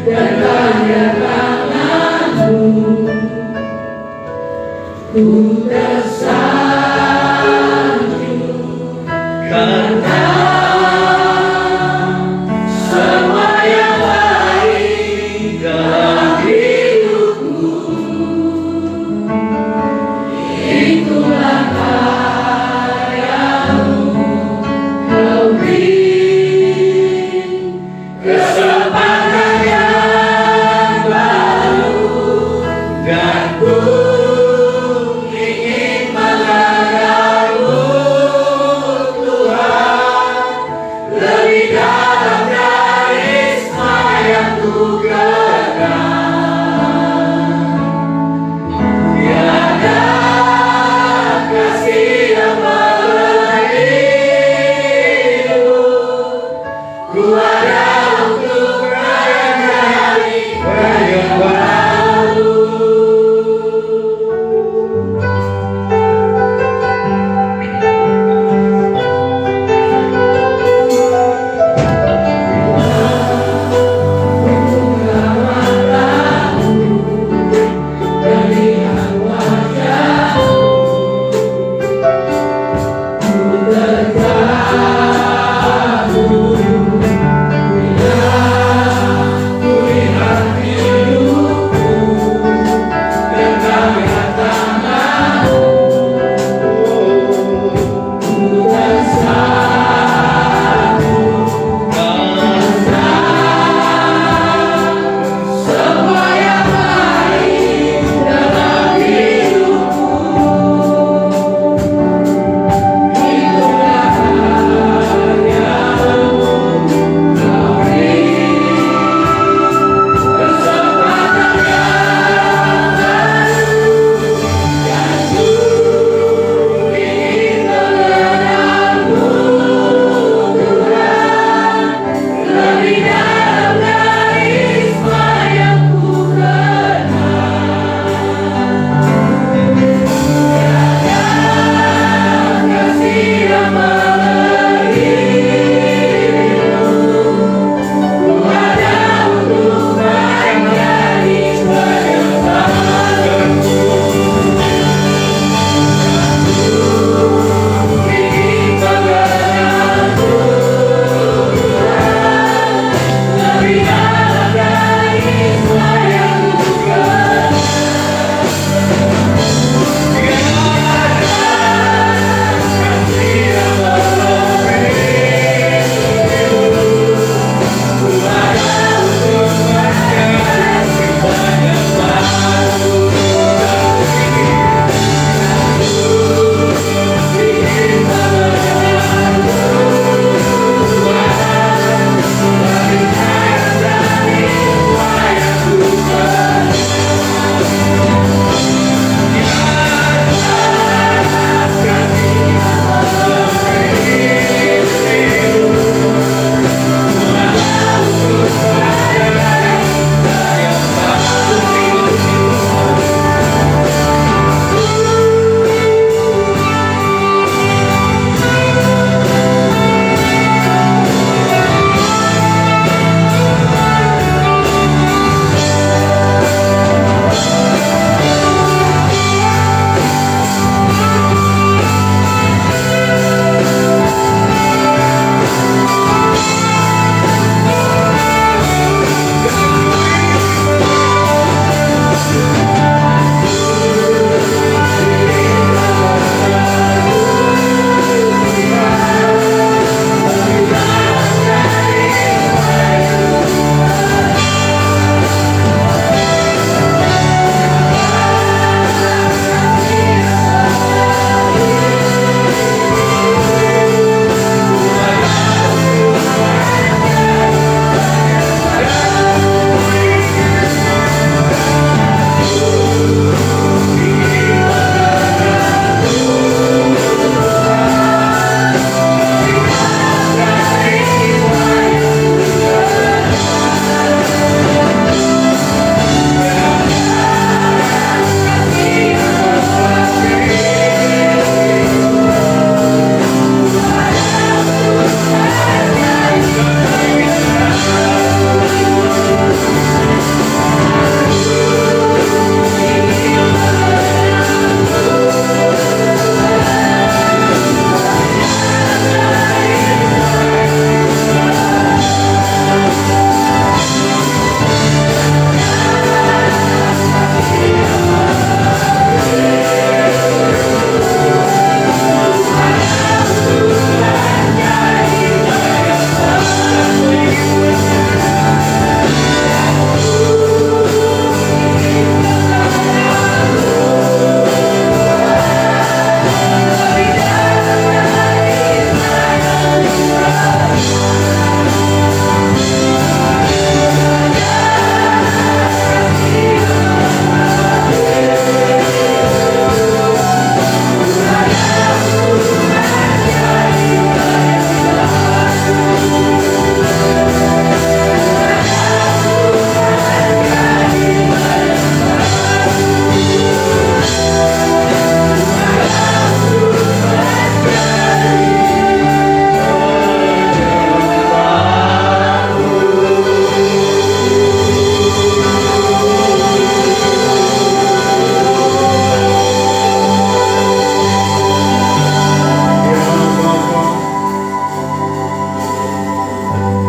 Dan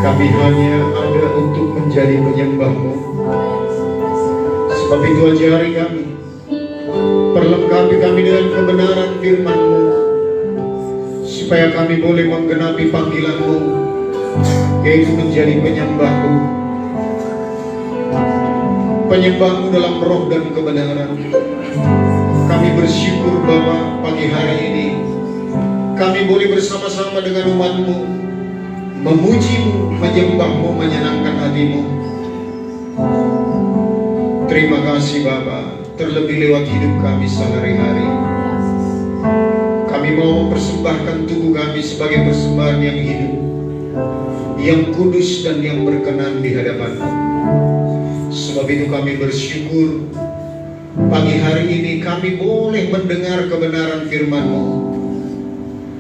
Kami hanya ada untuk menjadi penyembah-Mu. Sebab itu ajari kami, perlengkapi kami dengan kebenaran firman-Mu, supaya kami boleh menggenapi panggilan-Mu, yaitu menjadi penyembah-Mu. Penyembah-Mu dalam roh dan kebenaran. Kami bersyukur Bapa, pagi hari ini kami boleh bersama-sama dengan umat-Mu, memuji-Mu, menyembah-Mu, menyenangkan hati-Mu. Terima kasih Bapa, terlebih lewat hidup kami sehari-hari. Kami mau mempersembahkan tubuh kami sebagai persembahan yang hidup, yang kudus dan yang berkenan di hadapan-Mu. Sebab itu kami bersyukur pagi hari ini kami boleh mendengar kebenaran firman-Mu.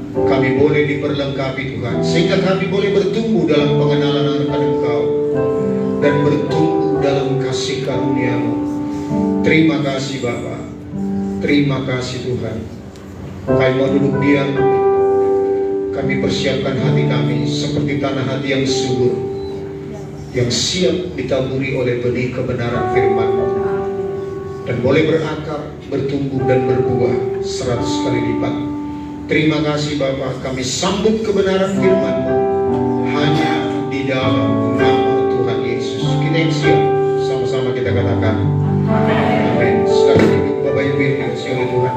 Kami boleh diperlengkapi Tuhan, sehingga kami boleh bertumbuh dalam pengenalan akan Engkau dan bertumbuh dalam kasih karunia-Mu. Terima kasih Bapa, terima kasih Tuhan. Kami mau duduk diam, kami persiapkan hati kami seperti tanah hati yang subur, yang siap ditaburi oleh benih kebenaran firman-Mu, dan boleh berakar, bertumbuh dan berbuah 100 kali lipat. Terima kasih Bapa, kami sambut kebenaran firman-Mu hanya di dalam nama Tuhan Yesus. Kita yang siap, sama-sama kita katakan amin. Sekarang duduk Bapak Ibu yang dikasihi oleh Tuhan.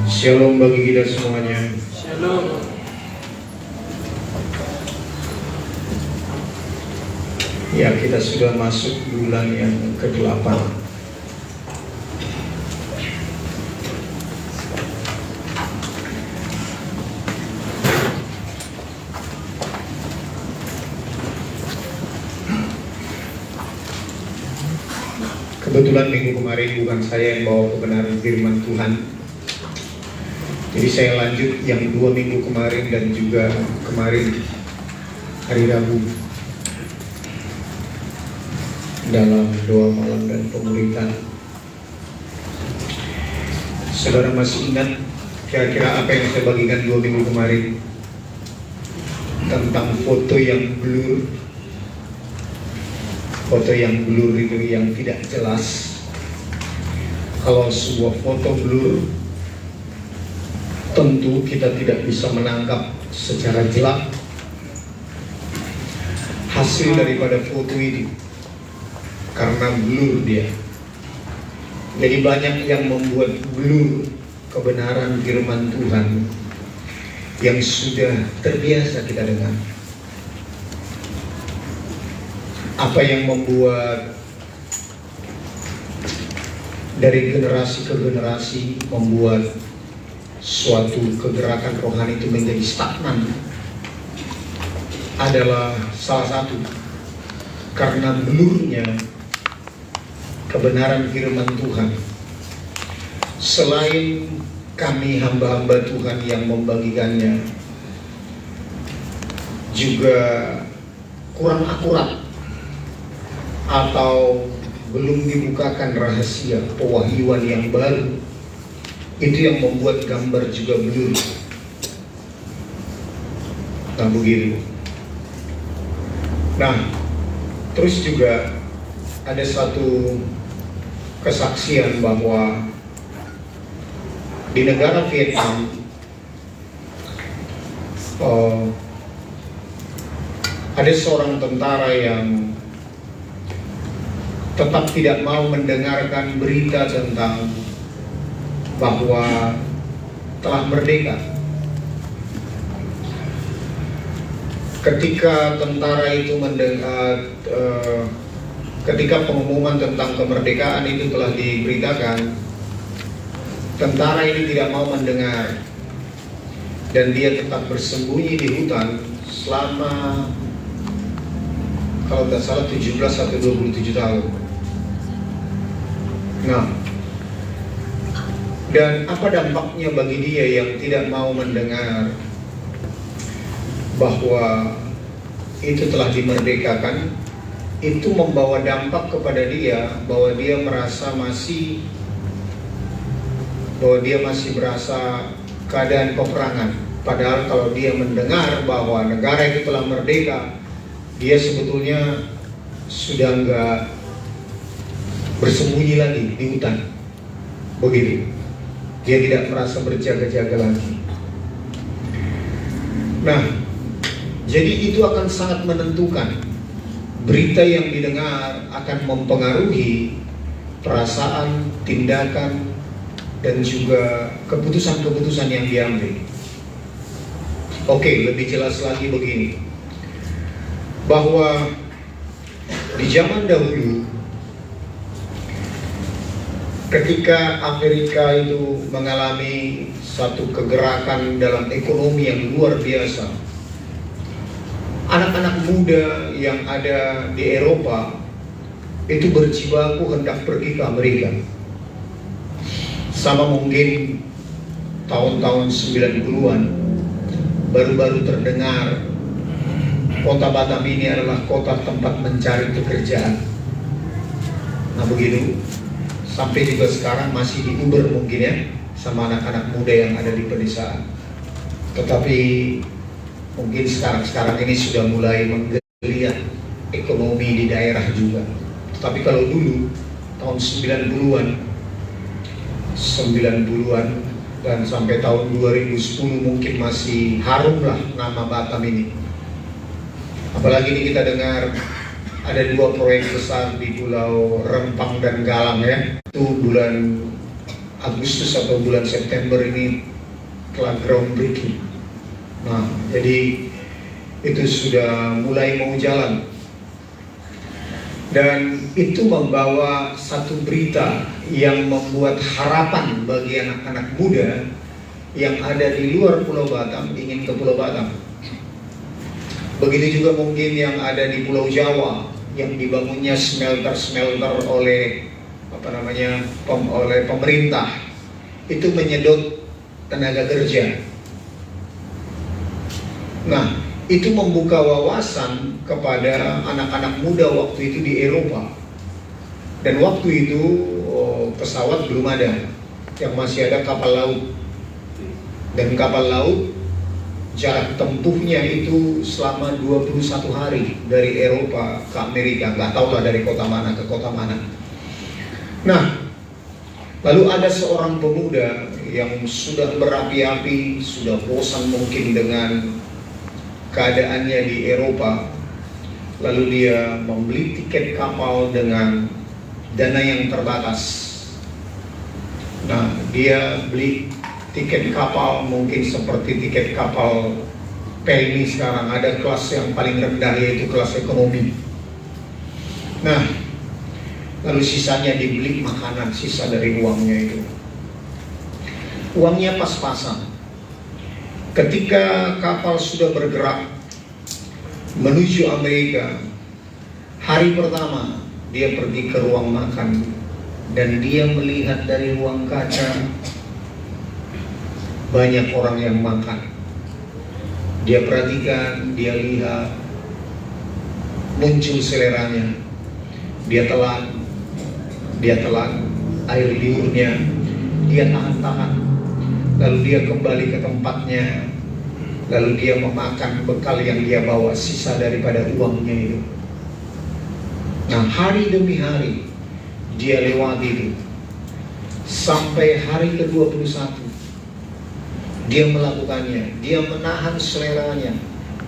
Shalom bagi kita semuanya. Shalom. Ya, kita sudah masuk bulan yang ke-8. Kebetulan minggu kemarin bukan saya yang bawa kebenaran firman Tuhan, jadi saya lanjut yang 2 minggu kemarin dan juga kemarin hari Rabu dalam doa malam dan pemuritan. Saudara masih ingat kira-kira apa yang saya bagikan 2 minggu kemarin tentang foto yang blur? Foto yang blur itu yang tidak jelas. Kalau sebuah foto blur, tentu kita tidak bisa menangkap secara jelas hasil daripada foto ini, karena blur dia. Jadi banyak yang membuat blur kebenaran firman Tuhan yang sudah terbiasa kita dengar. Apa yang membuat dari generasi ke generasi membuat suatu kegerakan rohani itu menjadi stagnan adalah salah satu karena blurnya kebenaran firman Tuhan. Selain kami hamba-hamba Tuhan yang membagikannya juga kurang akurat atau belum dibukakan rahasia pewahyuan yang baru, itu yang membuat gambar juga blur. Nah begitu. Nah terus juga ada satu kesaksian bahwa di negara Vietnam ada seorang tentara yang tetap tidak mau mendengarkan berita tentang bahwa telah merdeka. Ketika tentara itu ketika pengumuman tentang kemerdekaan itu telah diberitakan, tentara ini tidak mau mendengar dan dia tetap bersembunyi di hutan selama, kalau tidak salah 17 atau 27 tahun. Nah, dan apa dampaknya bagi dia yang tidak mau mendengar bahwa itu telah dimerdekakan? Itu membawa dampak kepada dia bahwa dia merasa bahwa dia masih berasa keadaan peperangan. Padahal kalau dia mendengar bahwa negara itu telah merdeka, dia sebetulnya sudah nggak bersembunyi lagi di hutan. Begitu. Dia tidak merasa berjaga-jaga lagi. Nah, jadi itu akan sangat menentukan. Berita yang didengar akan mempengaruhi perasaan, tindakan, dan juga keputusan-keputusan yang diambil. Oke, lebih jelas lagi begini, bahwa di zaman dahulu ketika Amerika itu mengalami satu kegerakan dalam ekonomi yang luar biasa, anak-anak muda yang ada di Eropa itu berjibaku hendak pergi ke Amerika. Sama mungkin tahun-tahun 90-an baru-baru terdengar kota Batam ini adalah kota tempat mencari pekerjaan. Nah begitu, sampai juga sekarang masih diuber mungkin ya sama anak-anak muda yang ada di pedesaan. Tetapi mungkin sekarang ini sudah mulai menggeliat ekonomi di daerah juga. Tetapi kalau dulu tahun 90-an dan sampai tahun 2010 mungkin masih harum lah nama Batam ini. Apalagi ini kita dengar ada 2 proyek besar di Pulau Rempang dan Galang ya. Itu bulan Agustus atau bulan September ini telah groundbreaking. Nah, jadi itu sudah mulai mau jalan. Dan itu membawa satu berita yang membuat harapan bagi anak-anak muda yang ada di luar Pulau Batam ingin ke Pulau Batam. Begitu juga mungkin yang ada di Pulau Jawa yang dibangunnya smelter-smelter oleh oleh pemerintah, itu menyedot tenaga kerja. Nah, itu membuka wawasan kepada anak-anak muda waktu itu di Eropa. Dan waktu itu pesawat belum ada, yang masih ada kapal laut. Dan kapal laut jarak tempuhnya itu selama 21 hari dari Eropa ke Amerika. Nggak tahu lah dari kota mana ke kota mana. Nah, lalu ada seorang pemuda yang sudah berapi-api, sudah bosan mungkin dengan keadaannya di Eropa. Lalu dia membeli tiket kapal dengan dana yang terbatas. Nah, dia beli tiket kapal mungkin seperti tiket kapal Pelni sekarang, ada kelas yang paling rendah yaitu kelas ekonomi. Nah, lalu sisanya dibeli makanan, sisa dari uangnya itu. Uangnya pas-pasan. Ketika kapal sudah bergerak menuju Amerika, hari pertama dia pergi ke ruang makan dan dia melihat dari ruang kaca banyak orang yang makan. Dia perhatikan, dia lihat, muncul seleranya. Dia telan air liurnya, dia tahan-tahan. Lalu dia kembali ke tempatnya. Lalu dia memakan bekal yang dia bawa, sisa daripada uangnya itu. Nah, hari demi hari dia lewati itu. Sampai hari ke-21 dia melakukannya, dia menahan seleranya.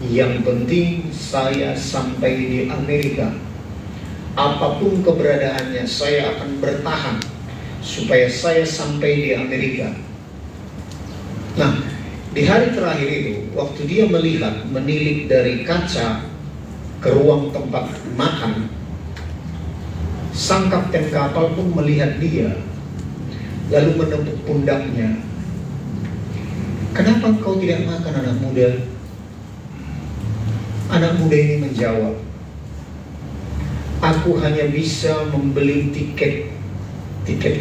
Yang penting saya sampai di Amerika. Apapun keberadaannya, saya akan bertahan supaya saya sampai di Amerika. Nah, di hari terakhir itu, waktu dia menilik dari kaca ke ruang tempat makan, sang kapten kapal pun melihat dia, lalu menepuk pundaknya. Kenapa engkau tidak makan, anak muda? Anak muda ini menjawab, aku hanya bisa membeli tiket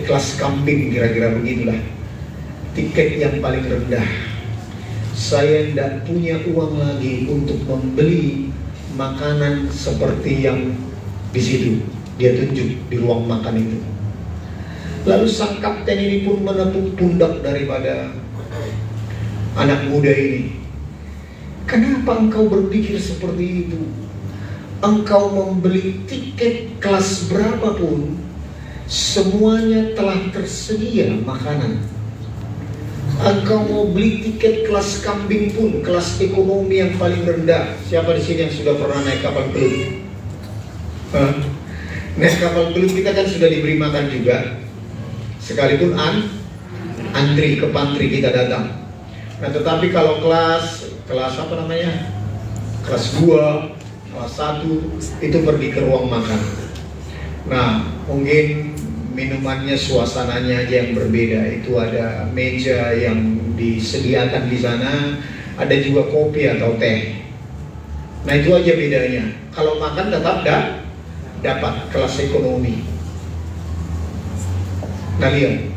kelas kambing, kira-kira begitulah, tiket yang paling rendah. Saya tidak punya uang lagi untuk membeli makanan seperti yang di situ. Dia tunjuk di ruang makan itu. Lalu sang kapten ini pun menepuk pundak daripada Anak muda ini, kenapa engkau berpikir seperti itu? Engkau membeli tiket kelas berapapun, semuanya telah tersedia makanan. Engkau mau beli tiket kelas kambing pun, kelas ekonomi yang paling rendah. Siapa di sini yang sudah pernah naik kapal belut? Naik kapal belut kita kan sudah diberi makan juga, sekalipun antri ke pantry kita datang. Nah, tetapi kalau kelas apa namanya? Kelas 2, kelas 1 itu pergi ke ruang makan. Nah, mungkin minumannya, suasananya aja yang berbeda. Itu ada meja yang disediakan di sana, ada juga kopi atau teh. Nah, itu aja bedanya. Kalau makan tetap dapat kelas ekonomi. Nah, lihat,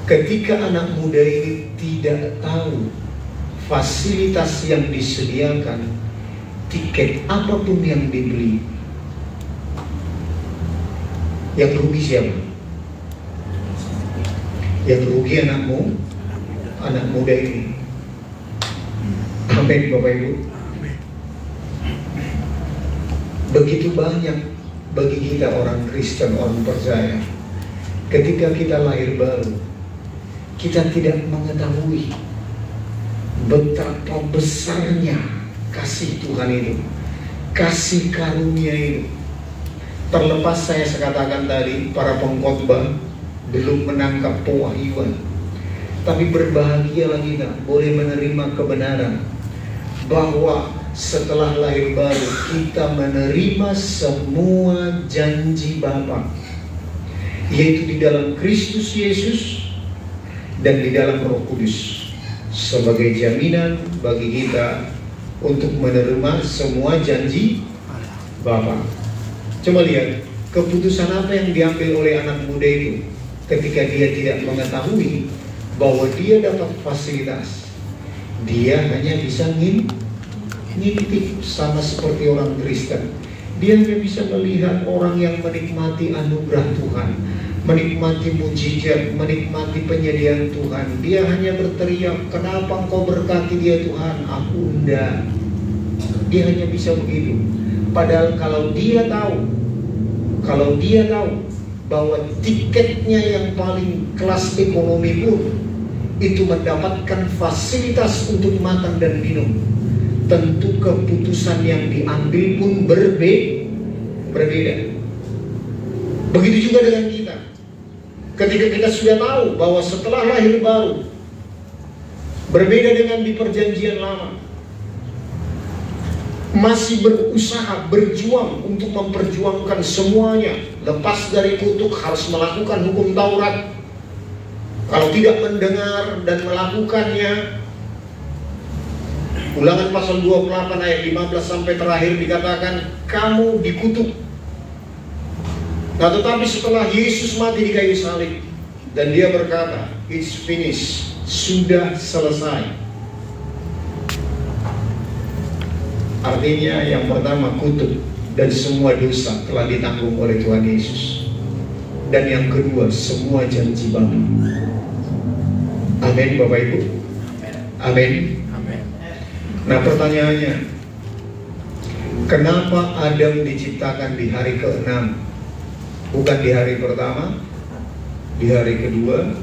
ketika anak muda ini tidak tahu fasilitas yang disediakan, tiket apapun yang dibeli, yang rugi siapa? Yang rugi anak muda ini. Amin, Bapak Ibu. Begitu banyak bagi kita orang Kristen, orang percaya, ketika kita lahir baru, kita tidak mengetahui betapa besarnya kasih Tuhan itu, kasih karunia itu. Terlepas saya katakan tadi, para pengkhotbah belum menangkap pewahyuan, tapi berbahagialah kita boleh menerima kebenaran bahwa setelah lahir baru kita menerima semua janji Bapa, yaitu di dalam Kristus Yesus dan di dalam Roh Kudus, sebagai jaminan bagi kita untuk menerima semua janji Bapa. Coba lihat keputusan apa yang diambil oleh anak muda itu ketika dia tidak mengetahui bahwa dia dapat fasilitas. Dia hanya bisa ngintip, sama seperti orang Kristen. Dia hanya bisa melihat orang yang menikmati anugerah Tuhan, menikmati mujizat, menikmati penyediaan Tuhan. Dia hanya berteriak, kenapa engkau berkati dia Tuhan? Aku enggak. Dia hanya bisa begitu. Padahal kalau dia tahu bahwa tiketnya yang paling kelas ekonomi pun itu mendapatkan fasilitas untuk makan dan minum, tentu keputusan yang diambil pun berbeda. Begitu juga dengan kita. Ketika kita sudah tahu bahwa setelah lahir baru, berbeda dengan di perjanjian lama, masih berusaha, berjuang untuk memperjuangkan semuanya, lepas dari kutuk, harus melakukan hukum Taurat. Kalau tidak mendengar dan melakukannya, Ulangan pasal 28 ayat 15 sampai terakhir dikatakan kamu dikutuk. Nah, tetapi setelah Yesus mati di kayu salib dan dia berkata, it's finished, sudah selesai. Artinya yang pertama kutuk dan semua dosa telah ditanggung oleh Tuhan Yesus. Dan yang kedua semua janji Bapa. Amin Bapak Ibu. Amin. Nah pertanyaannya, kenapa Adam diciptakan di hari ke-6? Bukan di hari pertama, di hari kedua,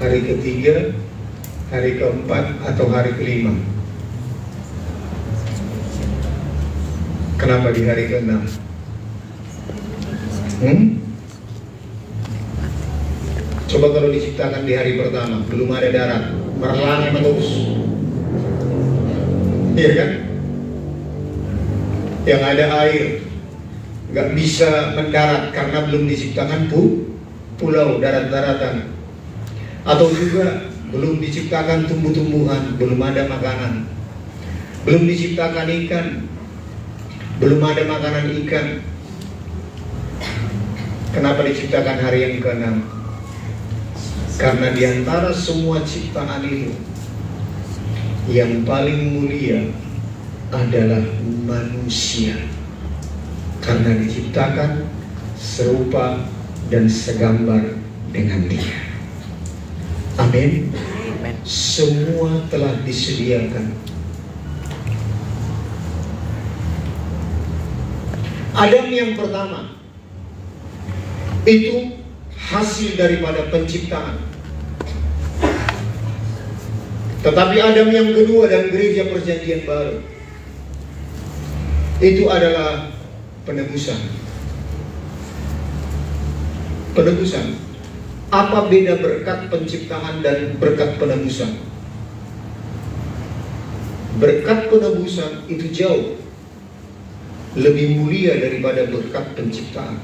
hari ketiga, hari keempat, atau hari kelima? Kenapa di hari ke-6? Coba kalau diciptakan di hari pertama, belum ada darat, merlang terus. Iya kan? Yang ada air, nggak bisa mendarat karena belum diciptakan pulau, darat-daratan. Atau juga belum diciptakan tumbuh-tumbuhan, belum ada makanan. Belum diciptakan ikan, belum ada makanan ikan. Kenapa diciptakan hari yang ke-6? Karena diantara semua ciptaan itu, yang paling mulia adalah manusia, karena diciptakan serupa dan segambar dengan Dia. Amin. semua telah disediakan. Adam yang pertama itu hasil daripada penciptaan. Tetapi Adam yang kedua dan gereja perjanjian baru itu adalah penebusan. Penebusan. Apa beda berkat penciptaan dan berkat penebusan? Berkat penebusan itu jauh lebih mulia daripada berkat penciptaan.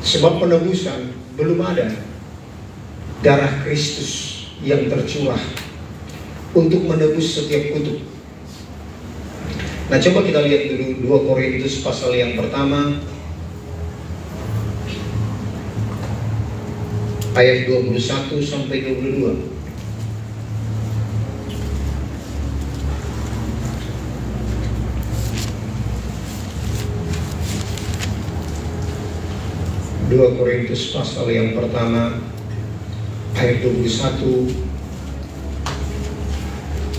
Sebab penebusan belum ada darah Kristus yang tercurah untuk menebus setiap kutuk. Nah, coba kita lihat dulu 2 Korintus pasal yang pertama ayat 21 sampai 22. 2 Korintus pasal yang pertama ayat 21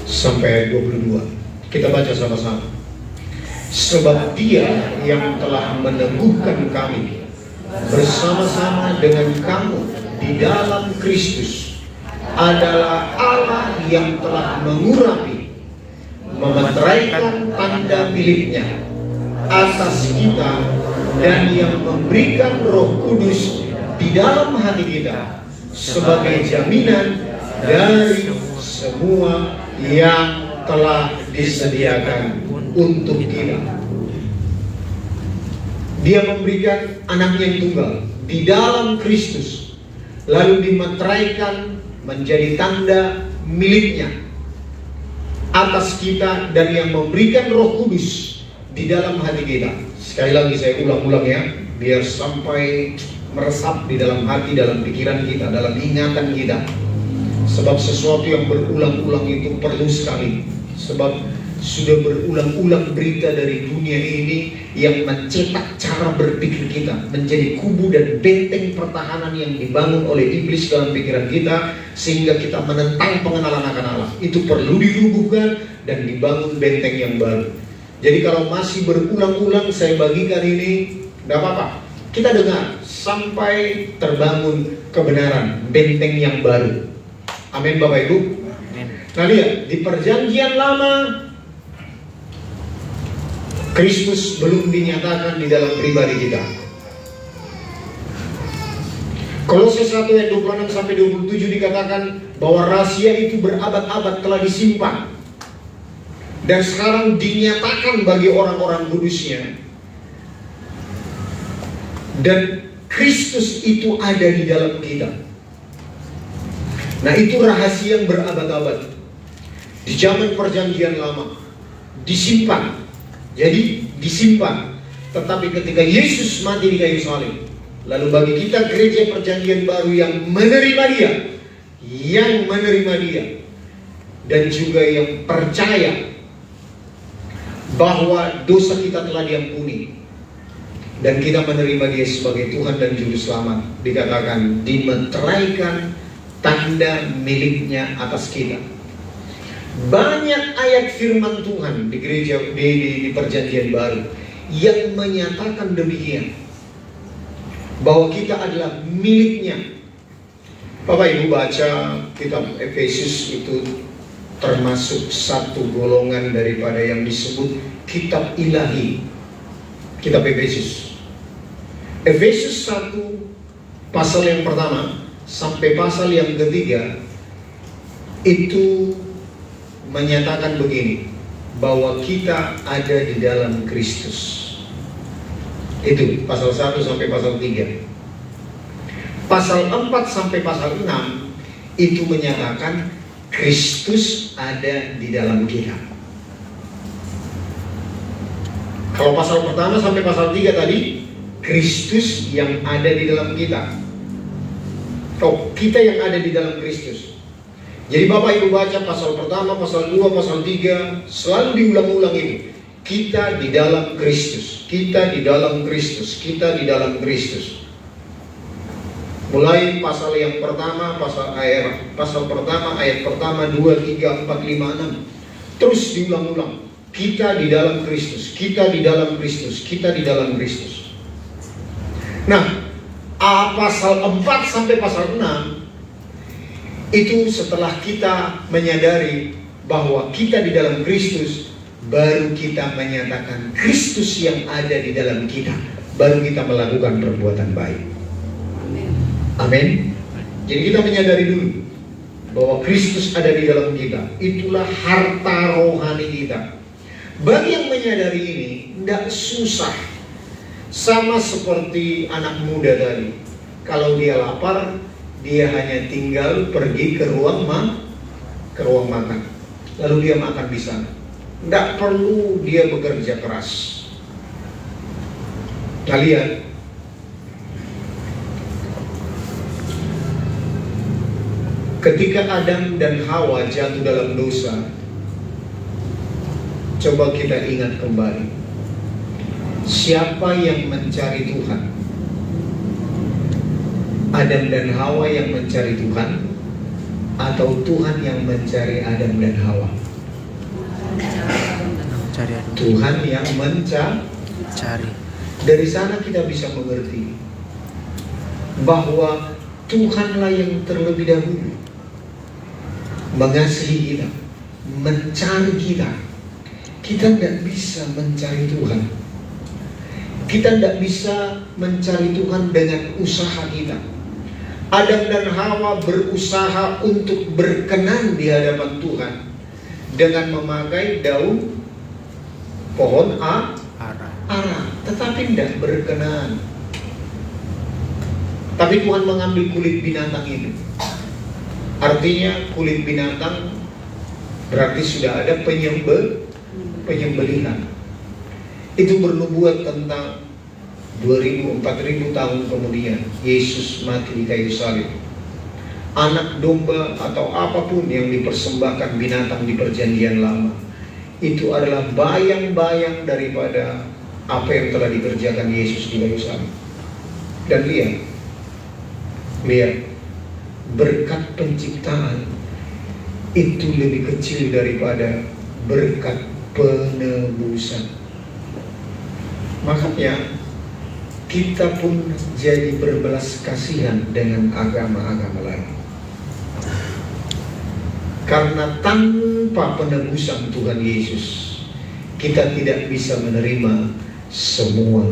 sampai ayat 22. Kita baca sama-sama. Sebab Dia yang telah meneguhkan kami bersama-sama dengan kamu di dalam Kristus adalah Allah yang telah mengurapi, memeteraikan tanda miliknya atas kita, dan yang memberikan Roh Kudus di dalam hati kita sebagai jaminan dari semua yang telah disediakan untuk kita. Dia memberikan anaknya yang tunggal di dalam Kristus, lalu dimeteraikan menjadi tanda miliknya atas kita, dan yang memberikan Roh Kudus di dalam hati kita. Sekali lagi saya ulang-ulang ya, biar sampai meresap di dalam hati, dalam pikiran kita, dalam ingatan kita. Sebab sesuatu yang berulang-ulang itu perlu sekali. Sebab sudah berulang-ulang berita dari dunia ini yang mencetak cara berpikir kita menjadi kubu dan benteng pertahanan yang dibangun oleh iblis dalam pikiran kita, sehingga kita menentang pengenalan akan Allah. Itu perlu dirubuhkan dan dibangun benteng yang baru. Jadi kalau masih berulang-ulang saya bagikan ini, tidak apa-apa. Kita dengar sampai terbangun kebenaran, benteng yang baru. Amin Bapak Ibu. Nah lihat, di perjanjian lama Kristus belum dinyatakan di dalam pribadi kita. Kolose 1 ayat 26 sampai 27 dikatakan bahwa rahasia itu berabad-abad telah disimpan dan sekarang dinyatakan bagi orang-orang kudusnya. Dan Kristus itu ada di dalam kita. Nah, itu rahasia yang berabad-abad. Di zaman perjanjian lama disimpan. Jadi disimpan. Tetapi ketika Yesus mati di kayu salib, lalu bagi kita gereja perjanjian baru yang menerima dia, dan juga yang percaya bahwa dosa kita telah diampuni dan kita menerima dia sebagai Tuhan dan Juru Selamat, dikatakan dimeteraikan tanda miliknya atas kita. Banyak ayat firman Tuhan di gereja di perjanjian baru yang menyatakan demikian, bahwa kita adalah miliknya. Bapak Ibu baca kitab Efesus, itu termasuk satu golongan daripada yang disebut kitab ilahi, kitab Efesus. Efesus 1 pasal yang pertama sampai pasal yang ketiga itu menyatakan begini, bahwa kita ada di dalam Kristus. Itu pasal 1 sampai pasal 3. Pasal 4 sampai pasal 6 itu menyatakan Kristus ada di dalam kita. Kalau pasal pertama sampai pasal 3 tadi, Kristus yang ada di dalam kita. Oh, kita yang ada di dalam Kristus. Jadi Bapak Ibu baca pasal pertama, pasal 2, pasal 3, selalu diulang-ulang ini. Kita di dalam Kristus, kita di dalam Kristus, kita di dalam Kristus. Mulai pasal yang pertama, pasal pertama, ayat pertama, 2, 3, 4, 5, 6. Terus diulang-ulang. Kita di dalam Kristus, kita di dalam Kristus, kita di dalam Kristus. Nah, pasal 4 sampai pasal 6 itu setelah kita menyadari bahwa kita di dalam Kristus, baru kita menyatakan Kristus yang ada di dalam kita, baru kita melakukan perbuatan baik. Amin. Jadi kita menyadari dulu bahwa Kristus ada di dalam kita. Itulah harta rohani kita. Bagi yang menyadari ini tidak susah. Sama seperti anak muda tadi. Kalau dia lapar, dia hanya tinggal pergi ke ruang makan. Lalu dia makan di sana. Tidak perlu dia bekerja keras. Kalian ketika Adam dan Hawa jatuh dalam dosa, coba kita ingat kembali, siapa yang mencari Tuhan? Adam dan Hawa yang mencari Tuhan, atau Tuhan yang mencari Adam dan Hawa? Tuhan yang mencari. Dari sana kita bisa mengerti bahwa Tuhanlah yang terlebih dahulu mengasihi kita, mencari kita. Kita tidak bisa mencari Tuhan. Kita tidak bisa mencari Tuhan dengan usaha kita. Adam dan Hawa berusaha untuk berkenan di hadapan Tuhan dengan memakai daun pohon ara, tetapi tidak berkenan. Tapi Tuhan mengambil kulit binatang itu. Artinya kulit binatang berarti sudah ada penyembelihan. Itu bernubuat tentang 4.000 tahun kemudian Yesus mati di kayu salib. Anak domba atau apapun yang dipersembahkan binatang di perjanjian lama, itu adalah bayang-bayang daripada apa yang telah dikerjakan Yesus di kayu salib. Dan lihat, berkat penciptaan itu lebih kecil daripada berkat penebusan. Makanya kita pun jadi berbelas kasihan dengan agama-agama lain. Karena tanpa penebusan Tuhan Yesus, kita tidak bisa menerima semua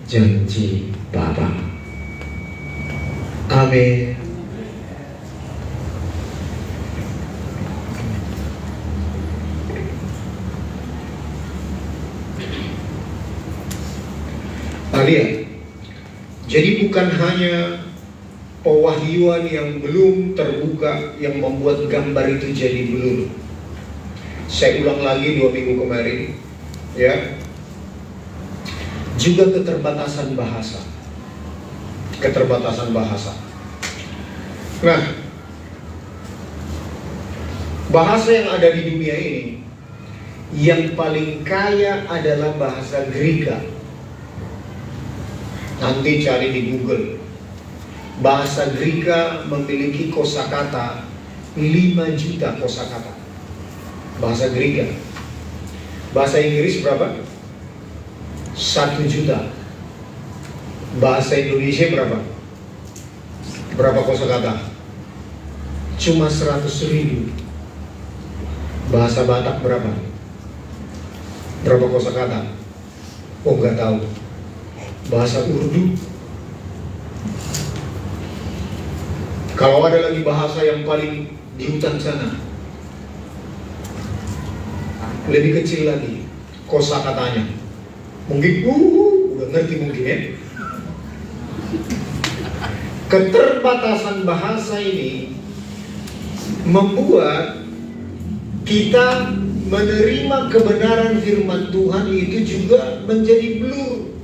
janji Bapa. Amin. Lihat, jadi bukan hanya pewahyuan yang belum terbuka yang membuat gambar itu jadi blur. Saya ulang lagi 2 minggu kemarin, ya. Juga keterbatasan bahasa. Nah, bahasa yang ada di dunia ini, yang paling kaya adalah bahasa Greka. Nanti cari di Google. Bahasa Greka memiliki kosakata 5 juta kosakata. Bahasa Greka. Bahasa Inggris berapa? 1 juta. Bahasa Indonesia berapa? Berapa kosakata? Cuma 100.000. Bahasa Batak berapa? Berapa kosakata? Oh, nggak tahu. Bahasa Urdu. Kalau ada lagi bahasa yang paling di hutan sana, lebih kecil lagi kosakatanya. Mungkin udah ngerti mungkin ya. Keterbatasan bahasa ini membuat kita menerima kebenaran firman Tuhan itu juga menjadi blur,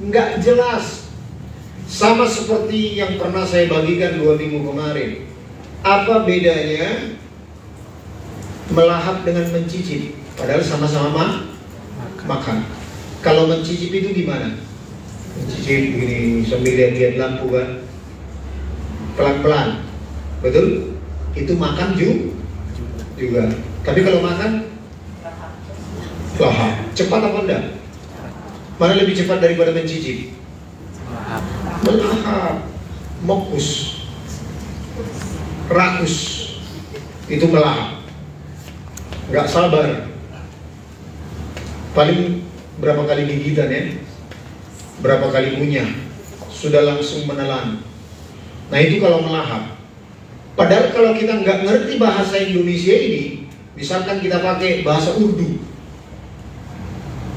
nggak jelas. Sama seperti yang pernah saya bagikan 2 minggu kemarin. Apa bedanya melahap dengan mencicip? Padahal sama-sama makan. Kalau mencicip itu gimana? Mencicip begini sambil lihat-lihat lampu kan? pelan-pelan, betul? Itu makan juga. Tapi kalau makan lahap, cepat apa enggak? Mana lebih cepat daripada mencicip? Melahap, mokus, rakus, itu melahap, nggak sabar. Paling berapa kali gigitan ya, berapa kali kunyah, sudah langsung menelan. Nah itu kalau melahap. Padahal kalau kita nggak ngerti bahasa Indonesia ini, misalkan kita pakai bahasa Urdu,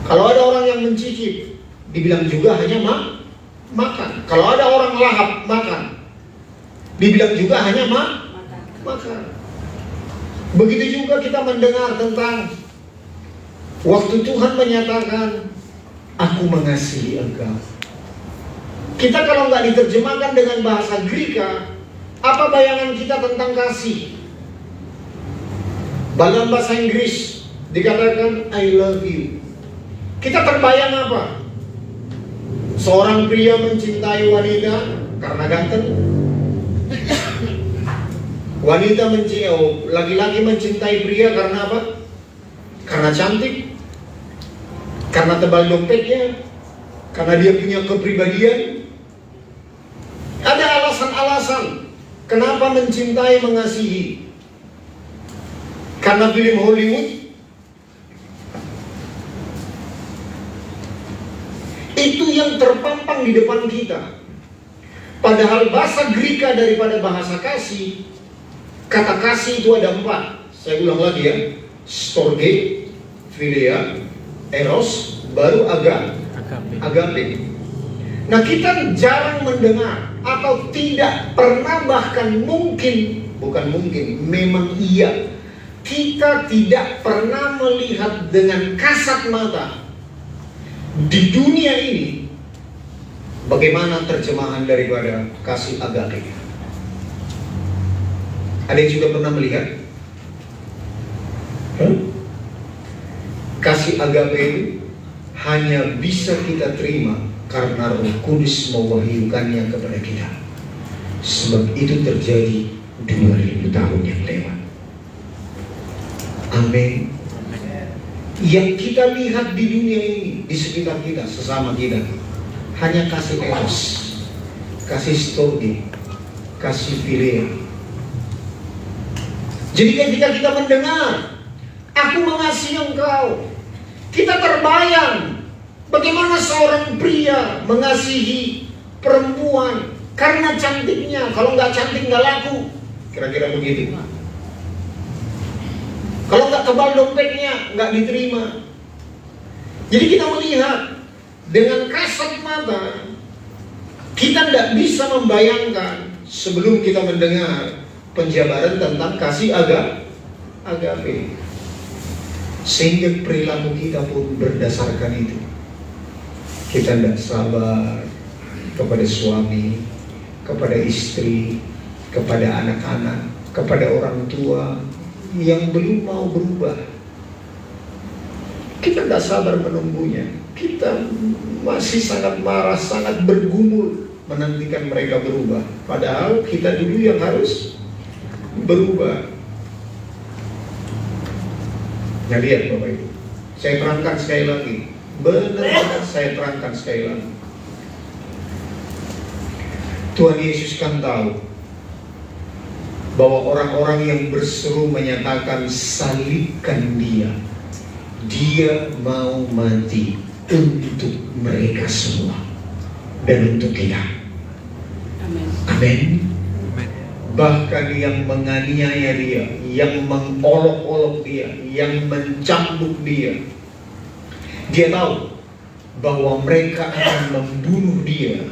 kalau ada orang yang mencicip, dibilang juga hanya makan. Kalau ada orang lahap makan, dibilang juga hanya makan. Begitu juga kita mendengar tentang waktu Tuhan menyatakan, aku mengasihi engkau. Kita kalau nggak diterjemahkan dengan bahasa Greka, apa bayangan kita tentang kasih? Dalam bahasa Inggris dikatakan I love you. Kita terbayang apa? Seorang pria mencintai wanita karena ganteng. Laki-laki mencintai pria karena apa? Karena cantik, karena tebal dompetnya, karena dia punya kepribadian. Ada alasan-alasan kenapa mencintai, mengasihi. Karena film Hollywood. Itu yang terpampang di depan kita. Padahal bahasa Greka daripada bahasa kasih, kata kasih itu ada 4. Saya ulang lagi ya. Storge, philia, eros, baru agape. Nah kita jarang mendengar atau tidak pernah, bahkan memang iya, kita tidak pernah melihat dengan kasat mata di dunia ini bagaimana terjemahan daripada kasih agape. Ada yang sudah pernah melihat? Kasih agape itu hanya bisa kita terima karena Roh Kudus mewahyukannya kepada kita. Sebab itu terjadi 2000 tahun yang lewat. Amin. Yang kita lihat di dunia ini, di sekitar kita, sesama kita, hanya kasih eros, kasih storge, kasih philia. Jadi ketika kita mendengar, aku mengasihi engkau, kita terbayang bagaimana seorang pria mengasihi perempuan karena cantiknya. Kalau nggak cantik nggak laku, kira-kira begitu. Kalau nggak tebal dompetnya nggak diterima. Jadi kita melihat dengan kasat mata, kita tidak bisa membayangkan sebelum kita mendengar penjabaran tentang kasih agape. Sehingga perilaku kita pun berdasarkan itu. Kita tidak sabar kepada suami, kepada istri, kepada anak-anak, kepada orang tua yang belum mau berubah. Kita tidak sabar menunggunya. Kita masih sangat marah, sangat bergumul menantikan mereka berubah. Padahal kita dulu yang harus berubah. Nah lihat Bapak Ibu, saya terangkan sekali lagi, benar-benar saya terangkan sekali lagi. Tuhan Yesus kan tahu bahwa orang-orang yang berseru menyatakan salibkan dia, dia mau mati untuk mereka semua dan untuk kita. Amin. Bahkan yang menganiaya dia, yang mengolok-olok dia, yang mencambuk dia, dia tahu bahwa mereka akan membunuh dia.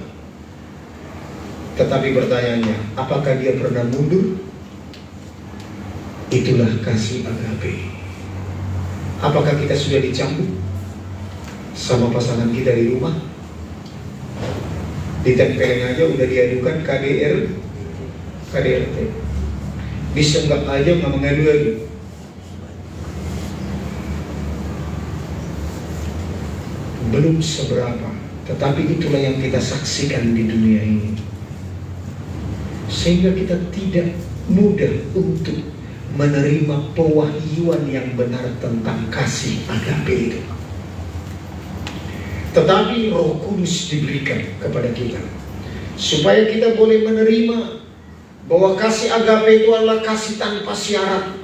Tetapi pertanyaannya, apakah dia pernah mundur? Itulah kasih agape. Apakah kita sudah dicambuk sama pasangan kita di rumah? Ditempelin aja udah diadukan KDRT. Disenggak aja nggak mengadu lagi. Belum seberapa, tetapi itulah yang kita saksikan di dunia ini. sehingga kita tidak mudah untuk menerima pewahyuan yang benar tentang kasih agape itu. Tetapi Roh Kudus diberikan kepada kita supaya kita boleh menerima bahwa kasih agape itu adalah kasih tanpa syarat.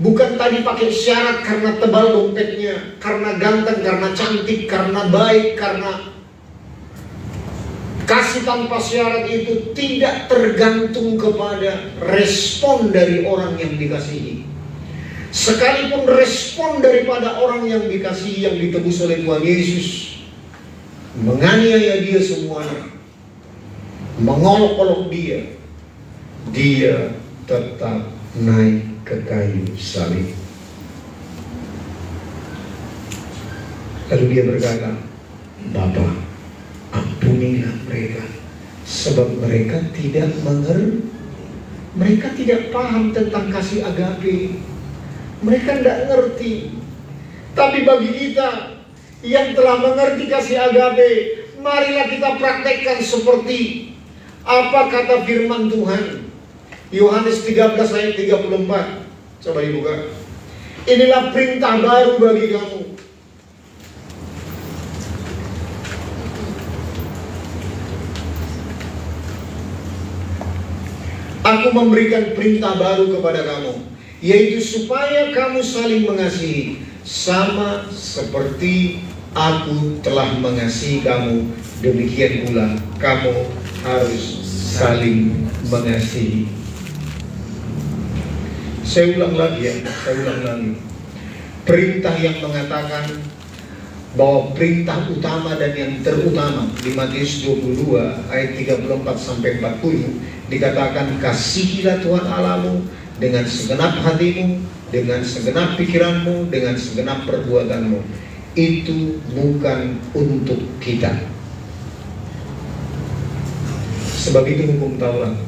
Bukan tadi pakai syarat karena tebal dompetnya, karena ganteng, karena cantik, karena baik, karena kasih tanpa syarat itu tidak tergantung kepada respon dari orang yang dikasihi. Sekalipun respon daripada orang yang dikasihi, yang ditebus oleh Tuhan Yesus, menganiaya dia semuanya, mengolok-olok dia, dia tetap naik ke kayu salib. Lalu dia berkata, Bapa, ampunilah mereka, sebab mereka tidak mengerti. Mereka tidak paham tentang kasih agape. Mereka tidak ngerti. Tapi bagi kita yang telah mengerti kasih agape, marilah kita praktekkan seperti apa kata firman Tuhan. Yohanes 13 ayat 34. Coba dibuka. Inilah perintah baru bagi kamu. Aku memberikan perintah baru kepada kamu, yaitu supaya kamu saling mengasihi, sama seperti aku telah mengasihi kamu, demikian pula kamu harus saling mengasihi. Saya ulang lagi. Perintah yang mengatakan bahwa perintah utama dan yang terutama di Matius 22 ayat 34 sampai 40 dikatakan, kasihilah Tuhan Allahmu dengan segenap hatimu, dengan segenap pikiranmu, dengan segenap perbuatanmu. Itu bukan untuk kita. Sebab itu hukum Taurat.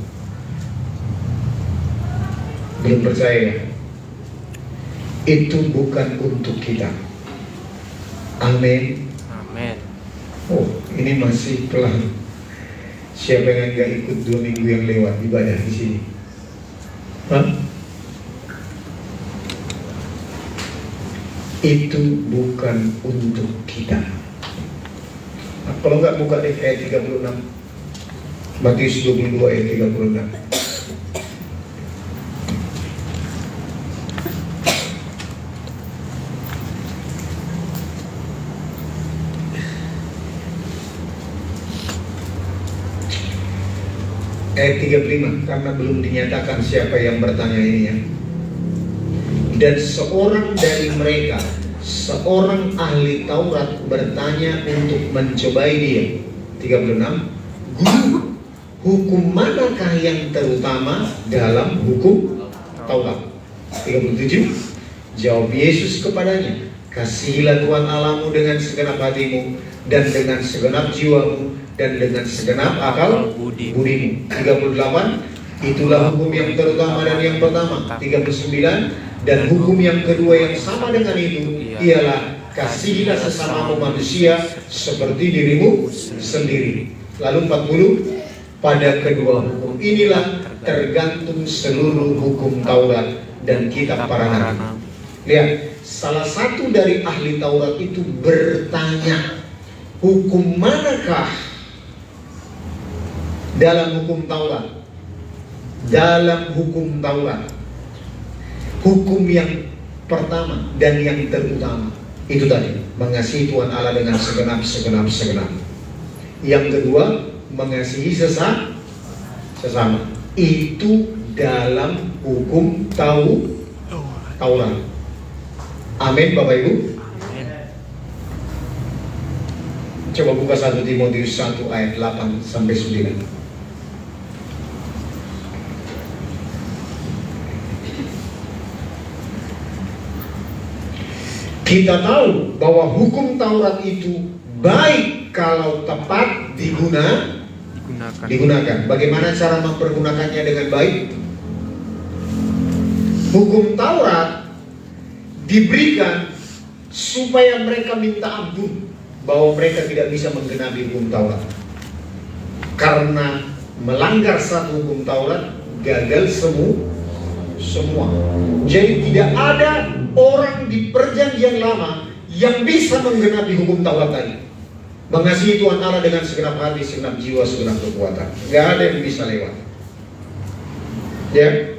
Belum percaya? Itu bukan untuk kita. Amin. Amin. Oh, ini masih pelan. Siapa yang nggak ikut 2 minggu yang lewat ibadah di sini? Hah? Itu bukan untuk kita. Nah, kalau nggak buka deh ayat 36. Matius 22 ayat 36. Ayat 35, karena belum dinyatakan siapa yang bertanya ini ya. Dan seorang dari mereka, seorang ahli Taurat bertanya untuk mencobai dia. 36, Guru, hukum manakah yang terutama dalam hukum Taurat? 37, jawab Yesus kepadanya, kasihilah Tuhan Allahmu dengan segenap hatimu, dan dengan segenap jiwamu, dan dengan segenap akal budimu. 38, itulah hukum yang terutama dan yang pertama. 39, dan hukum yang kedua yang sama dengan itu ialah kasihilah sesamamu manusia seperti dirimu sendiri. Lalu 40, pada kedua hukum inilah tergantung seluruh hukum Taurat dan kitab para nabi. Lihat, salah satu dari ahli Taurat itu bertanya, hukum manakah dalam hukum Taurat? Dalam hukum Taurat, hukum yang pertama dan yang terutama itu tadi, mengasihi Tuhan Allah dengan segenap. Yang kedua, mengasihi sesama. Itu dalam hukum Taurat. Amin, Bapak Ibu. Coba buka 1 Timotius 1 ayat 8 sampai 9. Kita tahu bahwa hukum Taurat itu baik kalau tepat digunakan. Bagaimana cara mempergunakannya dengan baik? Hukum Taurat diberikan supaya mereka minta ampun bahwa mereka tidak bisa menggenapi hukum Taurat. Karena melanggar satu hukum Taurat, gagal semua. Jadi tidak ada orang di perjanjian lama yang bisa menggenapi hukum Taurat tadi. Mengasihi Tuhan Allah dengan segenap hati, segenap jiwa, segenap kekuatan. Gak ada yang bisa lewat. Ya.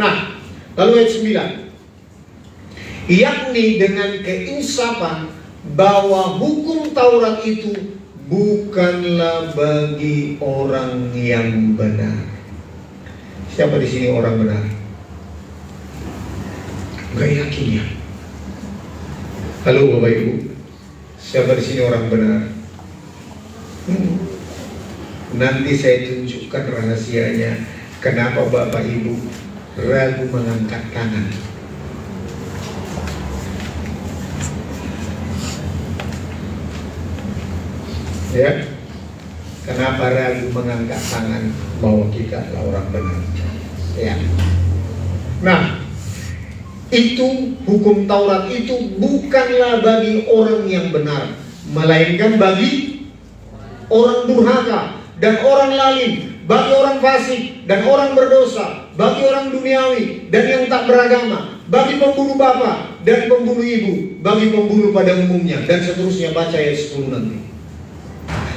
Nah, lalu ayat 9. Yakni dengan keinsafan bahwa hukum Taurat itu bukanlah bagi orang yang benar. Siapa di sini orang benar? Gak yakin ya? Halo Bapak Ibu, siapa di sini orang benar? Nanti saya tunjukkan rahasianya. Kenapa Bapak Ibu ragu mengangkat tangan? Ya, kenapa ragu mengangkat tangan bahwa kita adalah orang benar? Ya. Nah, itu hukum Taurat itu bukanlah bagi orang yang benar, melainkan bagi orang durhaka dan orang lalim, bagi orang fasik dan orang berdosa, bagi orang duniawi dan yang tak beragama, bagi pembunuh bapa dan pembunuh ibu, bagi pembunuh pada umumnya, dan seterusnya. Baca ayat 10 nanti.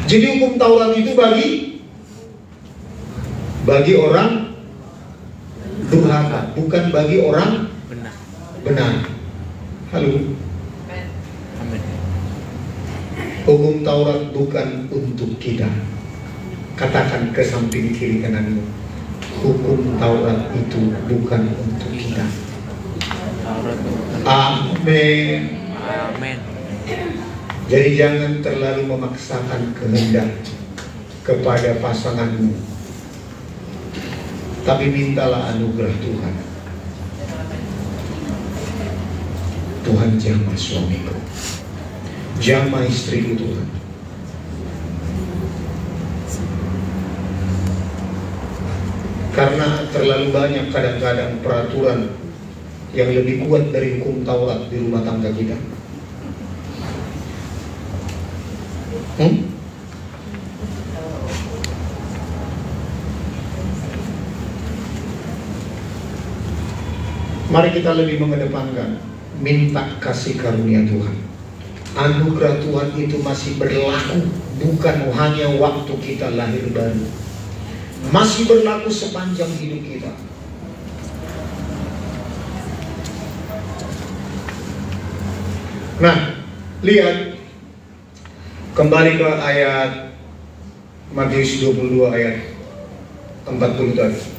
Jadi hukum Taurat itu bagi orang durhaka, bukan bagi orang benar. Halo. Amin. Hukum Taurat bukan untuk kita. Katakan ke samping kiri kananmu, hukum Taurat itu bukan untuk kita. Amin. Amin. Jadi jangan terlalu memaksakan kehendak kepada pasanganmu, tapi mintalah anugerah Tuhan. Tuhan jamah suamiku, jamah istriku Tuhan. Karena terlalu banyak kadang-kadang peraturan yang lebih kuat dari hukum Taurat di rumah tangga kita. Mari kita lebih mengedepankan minta kasih karunia Tuhan. Anugerah Tuhan itu masih berlaku, bukan hanya waktu kita lahir baru, masih berlaku sepanjang hidup kita. Nah, lihat kembali ke ayat Matius 22 ayat 40 tadi.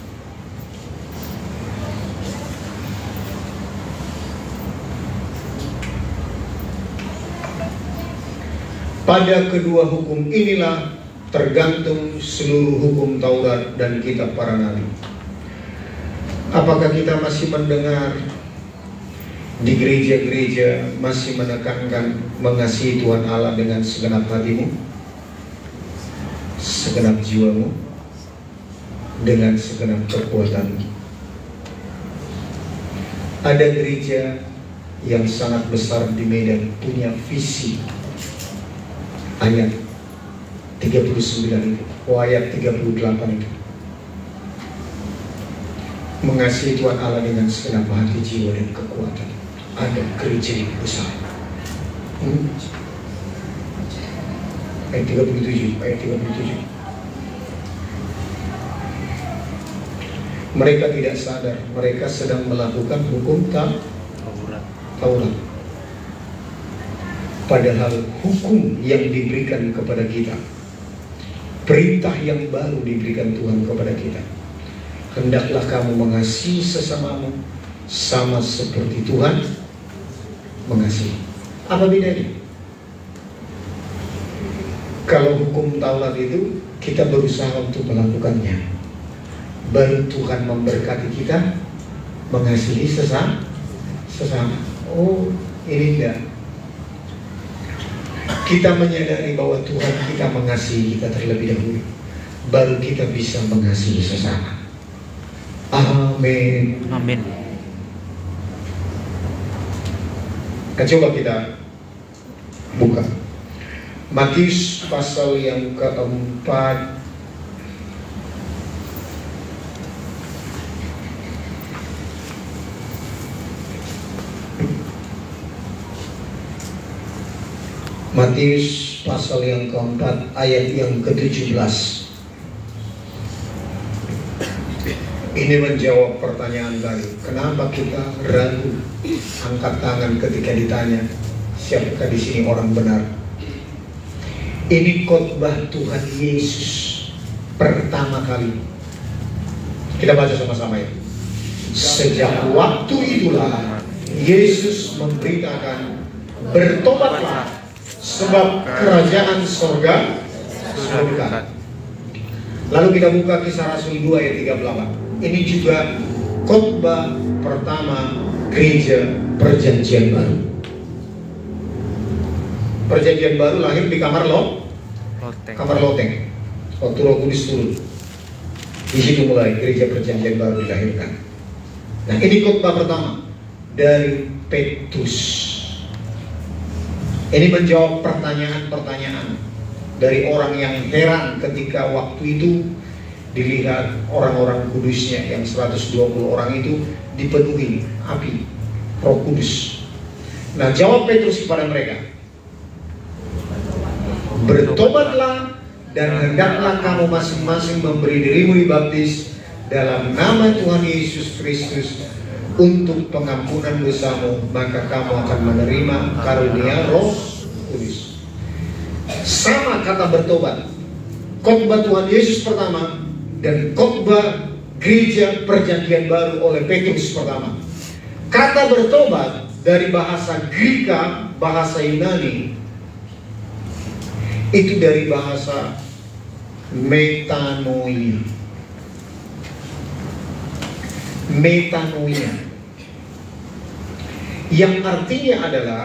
Pada kedua hukum inilah tergantung seluruh hukum Taurat dan kitab para nabi. Apakah kita masih mendengar di gereja-gereja masih menekankan mengasihi Tuhan Allah dengan segenap hatimu, segenap jiwamu, dengan segenap kekuatanmu? Ada gereja yang sangat besar di Medan punya visi ayat 39 itu, ayat 38 itu. Mengasihi Tuhan Allah dengan segenap hati, jiwa, dan kekuatan. Ada gereja yang besar. Ayat 37. Mereka tidak sadar, mereka sedang melakukan hukum Taurat. Padahal hukum yang diberikan kepada kita, perintah yang baru diberikan Tuhan kepada kita, hendaklah kamu mengasihi sesamamu sama seperti Tuhan mengasihi. Apa bedanya? Kalau hukum Taurat itu kita berusaha untuk melakukannya, baru Tuhan memberkati kita mengasihi sesama. Oh, ini enggak. Kita menyadari bahwa Tuhan kita mengasihi kita terlebih dahulu, baru kita bisa mengasihi sesama. Amin. Amin. Coba kita buka Matius pasal yang keempat Matius pasal yang keempat ayat yang ke-17. Ini menjawab pertanyaan tadi. Kenapa kita ragu angkat tangan ketika ditanya siapakah di sini orang benar? Ini khotbah Tuhan Yesus pertama kali. Kita baca sama-sama ya. Sejak waktu itulah Yesus memberitakan, bertobatlah sebab kerajaan surga sudah dekat. Lalu kita buka Kisah Rasul 2 ayat 38. Ini juga khotbah pertama gereja Perjanjian Baru. Perjanjian Baru lahir di kamar loteng. Waktu Roh Kudus turun. Di situ mulai gereja Perjanjian Baru dilahirkan. Nah, ini khotbah pertama dari Petrus. Ini menjawab pertanyaan-pertanyaan dari orang yang heran ketika waktu itu dilihat orang-orang kudusnya yang 120 orang itu dipenuhi api Roh Kudus. Nah, jawab Petrus kepada mereka, bertobatlah dan hendaklah kamu masing-masing memberi dirimu dibaptis dalam nama Tuhan Yesus Kristus untuk pengampunan dosamu, maka kamu akan menerima karunia Roh Kudus. Sama kata bertobat, khotbah Tuhan Yesus pertama dan khotbah gereja Perjanjian Baru oleh Petrus pertama. Kata bertobat dari bahasa Greka, bahasa Yunani, itu dari bahasa metanoia. Metanoia, yang artinya adalah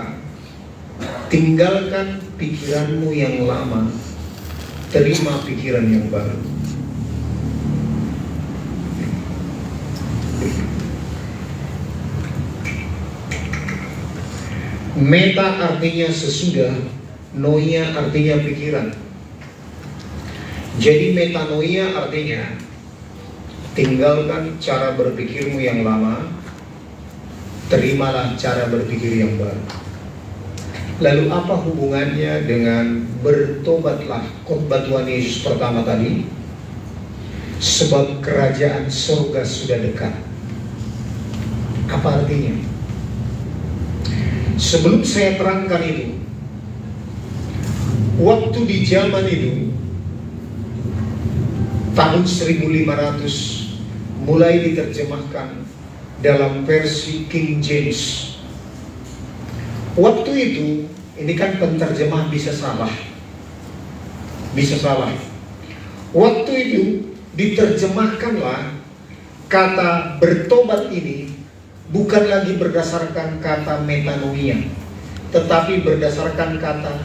tinggalkan pikiranmu yang lama, terima pikiran yang baru. Meta artinya sesudah, noia artinya pikiran. Jadi metanoia artinya tinggalkan cara berpikirmu yang lama, terimalah cara berpikir yang baru. Lalu apa hubungannya dengan bertobatlah, khotbah Tuhan Yesus pertama tadi? Sebab kerajaan surga sudah dekat. Apa artinya? Sebelum saya terangkan itu, waktu di zaman itu tahun 1500 mulai diterjemahkan dalam versi King James. Waktu itu, ini kan penterjemah bisa salah. Waktu itu diterjemahkanlah kata bertobat ini bukan lagi berdasarkan kata metanoia, tetapi berdasarkan kata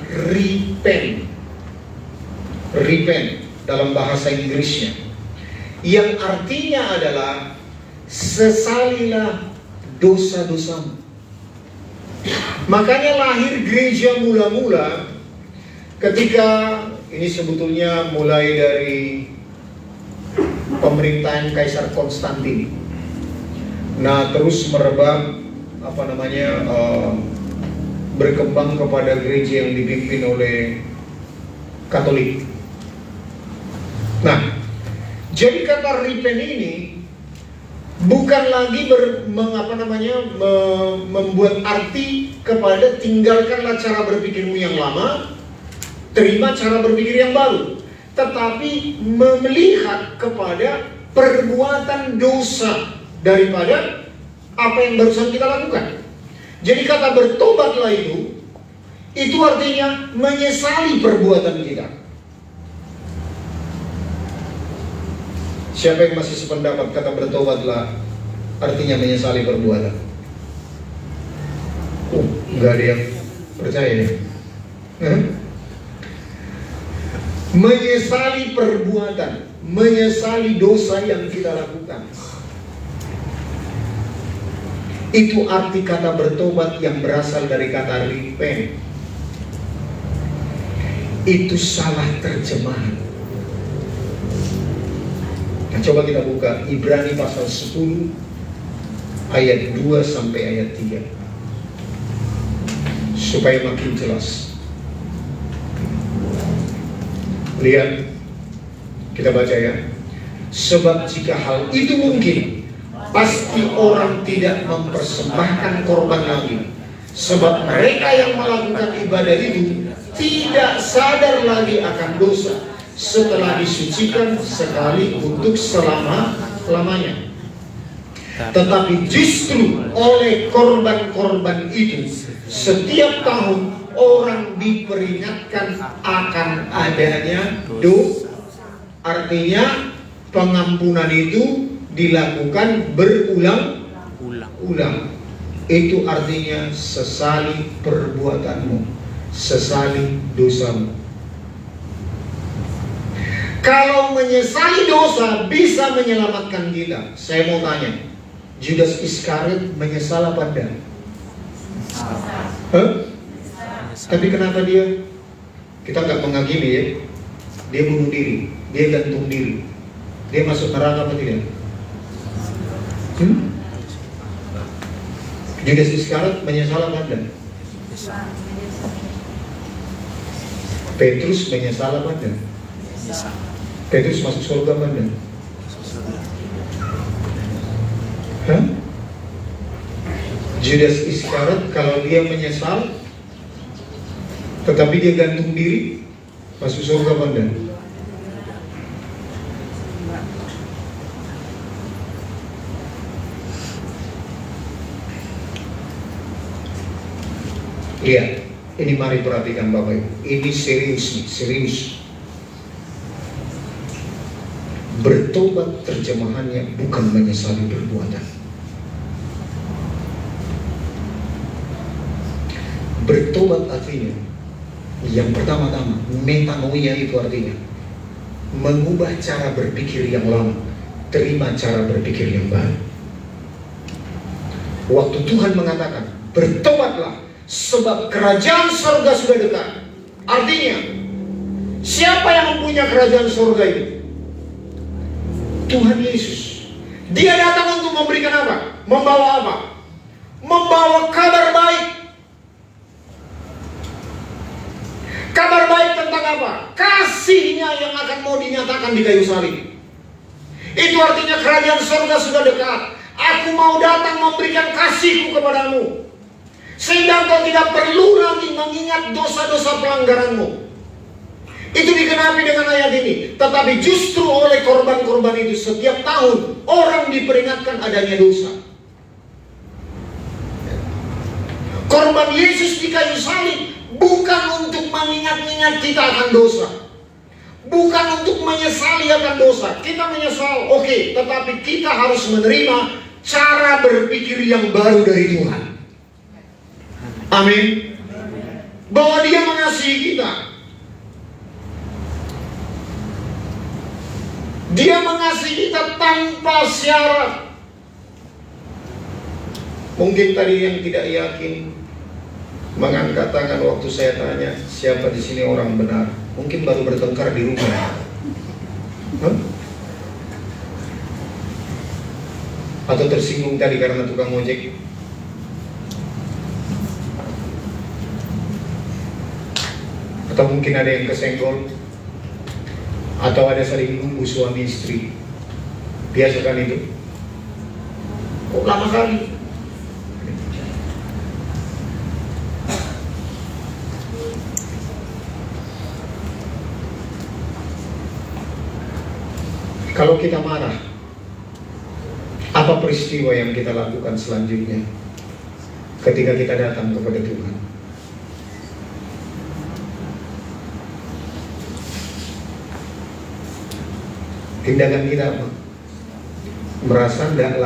repent dalam bahasa Inggrisnya, yang artinya adalah sesalilah dosa-dosamu. Makanya lahir gereja mula-mula ketika ini sebetulnya mulai dari pemerintahan Kaisar Konstantin. Nah, terus merebak berkembang kepada gereja yang dipimpin oleh Katolik. Nah, jadi kata repent ini bukan lagi membuat arti kepada tinggalkanlah cara berpikirmu yang lama, terima cara berpikir yang baru, tetapi melihat kepada perbuatan dosa daripada apa yang barusan kita lakukan. Jadi kata bertobatlah itu artinya menyesali perbuatan kita. Siapa yang masih sependapat kata bertobatlah artinya menyesali perbuatan? Nggak ada yang percaya ya? Menyesali perbuatan, menyesali dosa yang kita lakukan. Itu arti kata bertobat yang berasal dari kata repent. Itu salah terjemahan. Nah, coba kita buka Ibrani pasal 10 ayat 2 sampai ayat 3 supaya makin jelas. Lihat, kita baca ya. Sebab jika hal itu mungkin, pasti orang tidak mempersembahkan korban lagi. Sebab mereka yang melakukan ibadah itu tidak sadar lagi akan dosa setelah disucikan sekali untuk selama-lamanya. Tetapi justru oleh korban-korban itu setiap tahun orang diperingatkan akan adanya dosa. Artinya pengampunan itu dilakukan berulang-ulang. Itu artinya sesali perbuatanmu, sesali dosamu. Kalau menyesali dosa bisa menyelamatkan kita. Saya mau tanya, Judas Iskariot menyesal apa enggak? Tapi kenapa dia? Kita nggak menghakimi ya. Dia bunuh diri, dia gantung diri, dia masuk neraka apa tidak? Judas Iskariot menyesal apa enggak? Petrus menyesal apa enggak? Petrus masuk surga apa enggak? Judas Iskariot kalau dia menyesal tetapi dia gantung diri, masuk surga apa enggak? Lihat, ini mari perhatikan Bapak Ibu. Ini serius nih, serius. Bertobat terjemahannya bukan menyesali perbuatan. Bertobat artinya, yang pertama-tama, metanoia itu artinya mengubah cara berpikir yang lama, terima cara berpikir yang baru. Waktu Tuhan mengatakan, bertobatlah sebab kerajaan surga sudah dekat. Artinya, siapa yang mempunyai kerajaan surga itu? Tuhan Yesus. Dia datang untuk memberikan apa? Membawa apa? Membawa kabar baik. Kabar baik tentang apa? Kasihnya yang akan mau dinyatakan di kayu salib. Itu artinya kerajaan surga sudah dekat. Aku mau datang memberikan kasihku kepadamu, sehingga kau tidak perlu lagi mengingat dosa-dosa pelanggaranmu. Itu digenapi dengan ayat ini. Tetapi justru oleh korban-korban itu setiap tahun orang diperingatkan adanya dosa. Korban Yesus di kayu salib bukan untuk mengingat-ingat kita akan dosa, bukan untuk menyesali akan dosa. Kita menyesal, oke, tetapi kita harus menerima cara berpikir yang baru dari Tuhan. Amin. Bahwa Dia mengasihi kita. Dia mengasihi kita tanpa syarat. Mungkin tadi yang tidak yakin mengangkat tangan waktu saya tanya, siapa di sini orang benar? Mungkin baru bertengkar di rumah. Atau tersinggung tadi karena tukang ojek. Atau mungkin ada yang kesenggol. Atau ada saling nunggu suami istri. Biasa kan itu? Kok lama kali? Kalau kita marah, apa peristiwa yang kita lakukan selanjutnya ketika kita datang kepada Tuhan? Tindakan kita apa? Merasa tidak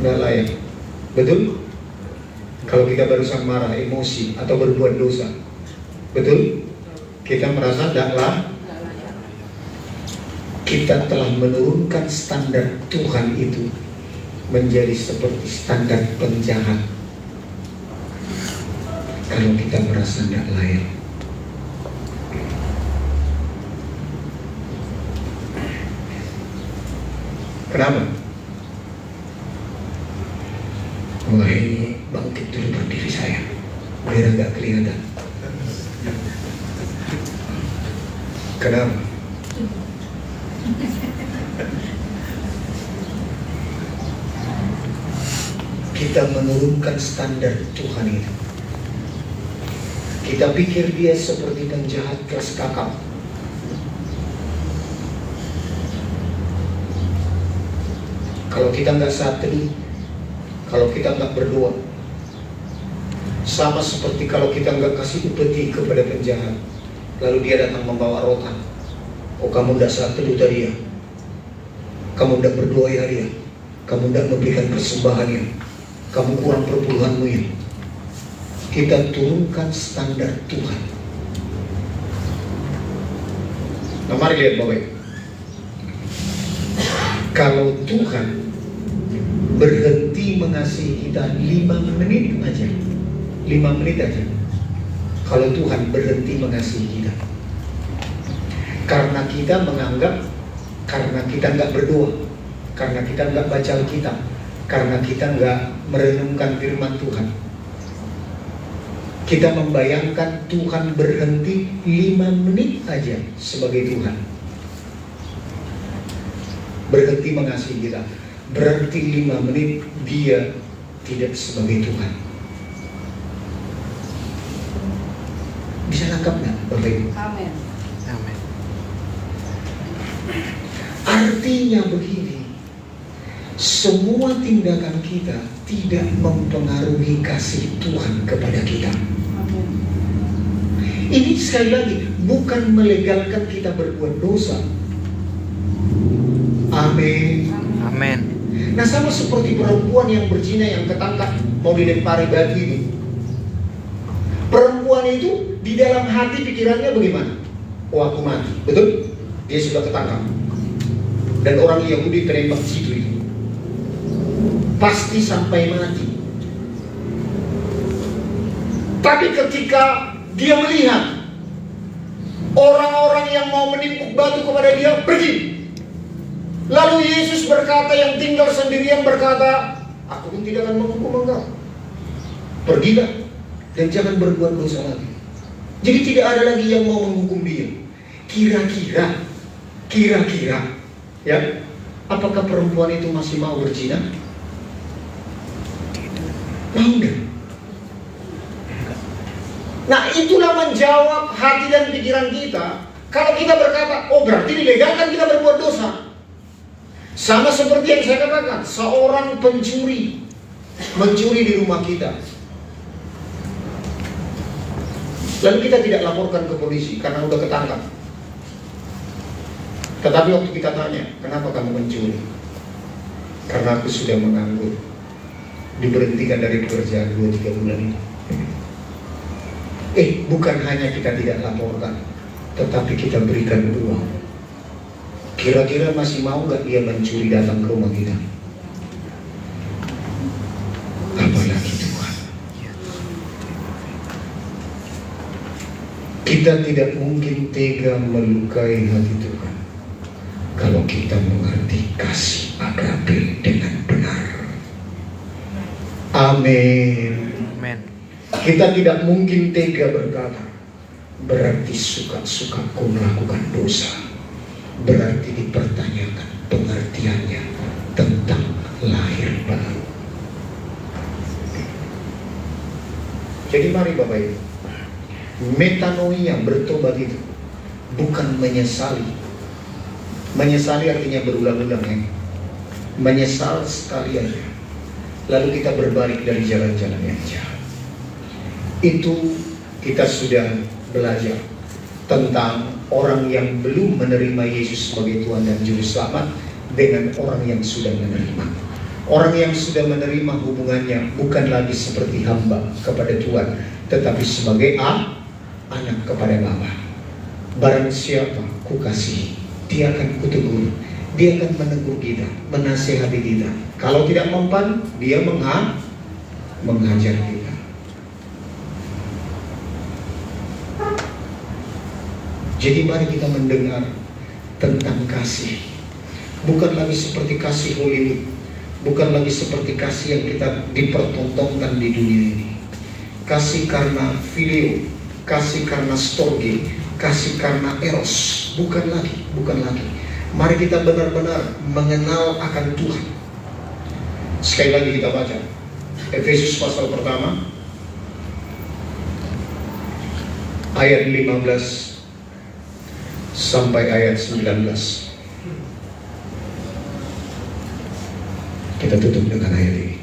layak. Betul? Kalau kita barusan marah, emosi, atau berbuat dosa, betul? Kita merasa tidak layak. Kita telah menurunkan standar Tuhan itu menjadi seperti standar penjahat. Kalau kita merasa tidak layak. Kenapa? Mulai bangkit dulu berdiri saya, biar nggak kelihatan. Kenapa? Kita menurunkan standar Tuhan itu. Kita pikir dia seperti penjahat kelas kakap. Kalau kita nggak saat teduh, kalau kita nggak berdoa, sama seperti kalau kita nggak kasih upeti kepada penjahat, lalu dia datang membawa rotan. Oh, kamu nggak saat teduh tadi ya? Kamu nggak berdoa hari ya? Kamu nggak memberikan persembahan ya? Kamu kurang perpuluhanmu ya? Kita turunkan standar Tuhan. Nah, mari lihat Bapak Ibu. Kalau Tuhan berhenti mengasihi kita 5 menit aja, 5 menit aja. Kalau Tuhan berhenti mengasihi kita, karena kita menganggap, karena kita nggak berdoa, karena kita nggak baca Alkitab, karena kita nggak merenungkan firman Tuhan, kita membayangkan Tuhan berhenti 5 menit aja sebagai Tuhan, berhenti mengasihi kita, berarti 5 menit dia tidak sebagai Tuhan. Bisa nangkap nggak Bapak Ibu? Amin. Amin. Artinya begini, semua tindakan kita tidak mempengaruhi kasih Tuhan kepada kita. Amin. Ini sekali lagi bukan melegalkan kita berbuat dosa. Amin. Amin. Nah, sama seperti perempuan yang berzina yang ketangkap mau dilempari batu itu. Perempuan itu di dalam hati pikirannya bagaimana? Oh, aku mati, betul? Dia sudah ketangkap. Dan orang Yahudi penembak situ itu pasti sampai mati. Tapi ketika dia melihat orang-orang yang mau menimpuk batu kepada dia, pergi. Lalu Yesus berkata, yang tinggal sendirian berkata, aku pun tidak akan menghukum engkau. Pergilah dan jangan berbuat dosa lagi. Jadi tidak ada lagi yang mau menghukum dia. Kira-kira, ya, apakah perempuan itu masih mau berzina? Mau enggak? Nah, itulah menjawab hati dan pikiran kita. Kalau kita berkata, oh berarti dilegalkan kita berbuat dosa. Sama seperti yang saya katakan, seorang pencuri mencuri di rumah kita, lalu kita tidak laporkan ke polisi karena udah ketangkap. Tetapi waktu kita tanya, kenapa kamu mencuri? Karena aku sudah menganggur, diberhentikan dari pekerjaan 2-3 bulan ini. Bukan hanya kita tidak laporkan, tetapi kita berikan uang. Kira-kira masih mau gak dia mencuri datang ke rumah kita? Apalagi Tuhan. Kita tidak mungkin tega melukai hati Tuhan kalau kita mengerti kasih agape dengan benar. Amin. Amin. Kita tidak mungkin tega berkata, berarti suka-suka kau melakukan dosa, berarti dipertanyakan pengertiannya tentang lahir baru. Jadi mari Bapak Ibu, metanoia, bertobat itu bukan menyesali. Menyesali artinya berulang-ulang ya. Menyesal sekali aja, lalu kita berbalik dari jalan-jalan yang jahat. Itu kita sudah belajar tentang orang yang belum menerima Yesus sebagai Tuhan dan Juru Selamat dengan orang yang sudah menerima. Orang yang sudah menerima hubungannya bukan lagi seperti hamba kepada Tuhan, tetapi sebagai anak kepada Bapa. Barang siapa ku kasihi, dia akan kutegur, dia akan menegur kita, menasihati kita. Kalau tidak mempan, dia menghajar kita. Jadi mari kita mendengar tentang kasih. Bukan lagi seperti kasih Hollywood, bukan lagi seperti kasih yang kita dipertontonkan di dunia ini. Kasih karena video, kasih karena storge, kasih karena eros, bukan lagi. Mari kita benar-benar mengenal akan Tuhan. Sekali lagi kita baca Efesus pasal pertama ayat 15 sampai ayat 19. Kita tutup dengan ayat ini.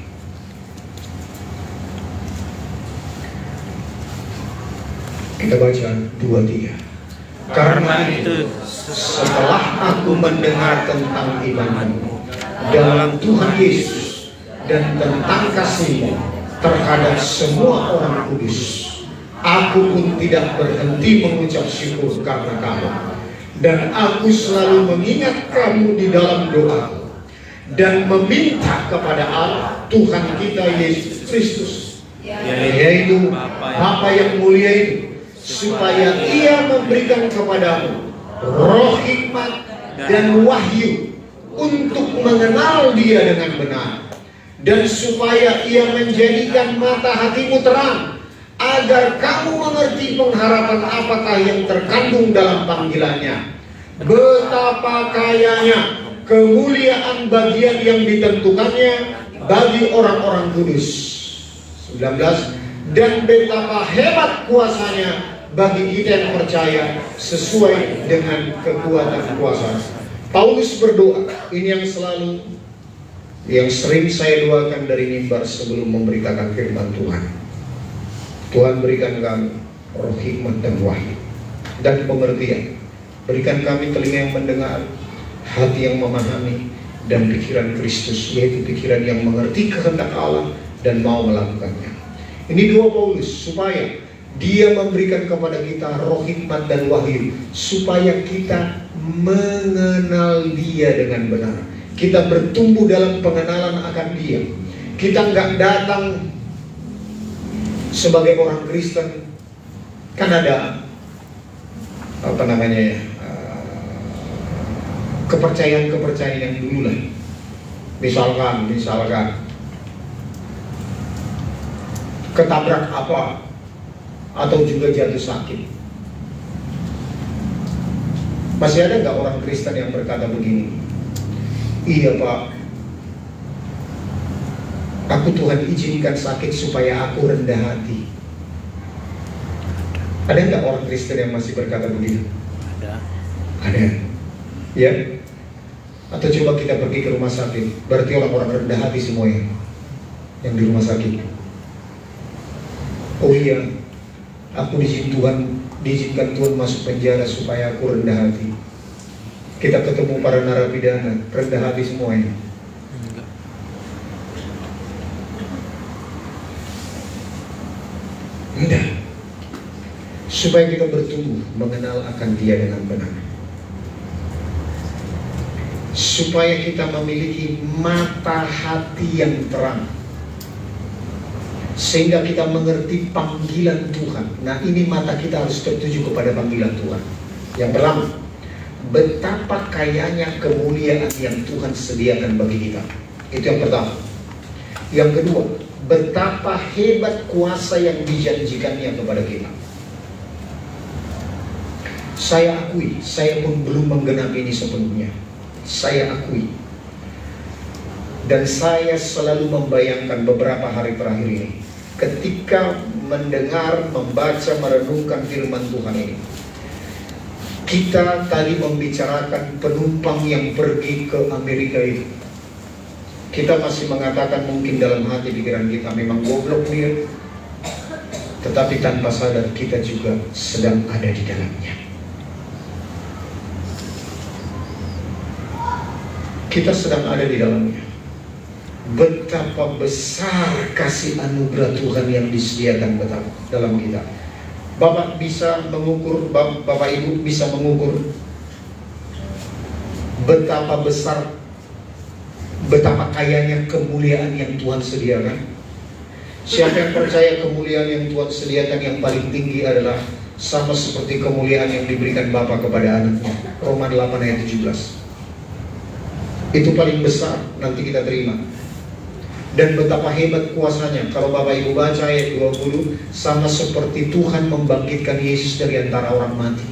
Kita baca 2-3. Karena itu, setelah aku mendengar tentang imanmu dalam Tuhan Yesus dan tentang kasih-Mu terhadap semua orang kudus, aku pun tidak berhenti mengucap syukur karena kamu. Dan aku selalu mengingat kamu di dalam doa dan meminta kepada Allah Tuhan kita Yesus Kristus, yaitu Bapa yang mulia itu, supaya Ia memberikan kepadamu roh hikmat dan wahyu untuk mengenal Dia dengan benar, dan supaya Ia menjadikan mata hatimu terang, agar kamu mengerti pengharapan apakah yang terkandung dalam panggilannya, betapa kayanya kemuliaan bagian yang ditentukannya bagi orang-orang kudus. 19. Dan betapa hebat kuasanya bagi kita yang percaya sesuai dengan kekuatan kuasa. Paulus berdoa, ini yang sering saya doakan dari mimbar sebelum memberitakan firman Tuhan. Tuhan berikan kami roh hikmat dan wahyu dan pengertian. Berikan kami telinga yang mendengar, hati yang memahami, dan pikiran Kristus, yaitu pikiran yang mengerti kehendak Allah dan mau melakukannya. Ini doa Paulus, supaya dia memberikan kepada kita roh hikmat dan wahyu, supaya kita mengenal Dia dengan benar. Kita bertumbuh dalam pengenalan akan Dia. Kita nggak datang sebagai orang Kristen, kan ada kepercayaan yang dulu lah. Misalkan ketabrak apa, atau juga jatuh sakit. Masih ada nggak orang Kristen yang berkata begini, iya Pak, aku Tuhan izinkan sakit supaya aku rendah hati. Ada nggak orang Kristen yang masih berkata begitu? Ada. Ya. Atau coba kita pergi ke rumah sakit, berarti orang-orang rendah hati semuanya yang di rumah sakit. Oh iya, aku diizinkan Tuhan masuk penjara supaya aku rendah hati. Kita ketemu para narapidana, rendah hati semuanya. Enggak. Supaya kita bertumbuh mengenal akan Dia dengan benar, supaya kita memiliki mata hati yang terang, sehingga kita mengerti panggilan Tuhan. Nah, ini mata kita harus tertuju kepada panggilan Tuhan. Yang pertama, betapa kayanya kemuliaan yang Tuhan sediakan bagi kita. Itu yang pertama. Yang kedua, betapa hebat kuasa yang dijanjikannya kepada kita. Saya akui, saya pun belum menggenapi ini sepenuhnya. Saya akui. Dan saya selalu membayangkan beberapa hari terakhir ini, ketika mendengar, membaca, merenungkan firman Tuhan ini. Kita tadi membicarakan penumpang yang pergi ke Amerika itu. Kita masih mengatakan mungkin dalam hati pikiran kita memang goblok dia, tetapi tanpa sadar kita juga sedang ada di dalamnya. Kita sedang ada di dalamnya. Betapa besar kasih anugerah Tuhan yang disediakan dalam kita. Bapak bisa mengukur, Bapak Ibu bisa mengukur betapa besar, betapa kayanya kemuliaan yang Tuhan sediakan. Siapa yang percaya kemuliaan yang Tuhan sediakan yang paling tinggi adalah sama seperti kemuliaan yang diberikan Bapa kepada anaknya. Roma 8 ayat 17. Itu paling besar nanti kita terima. Dan betapa hebat kuasanya. Kalau Bapak Ibu baca ayat 20, sama seperti Tuhan membangkitkan Yesus dari antara orang mati.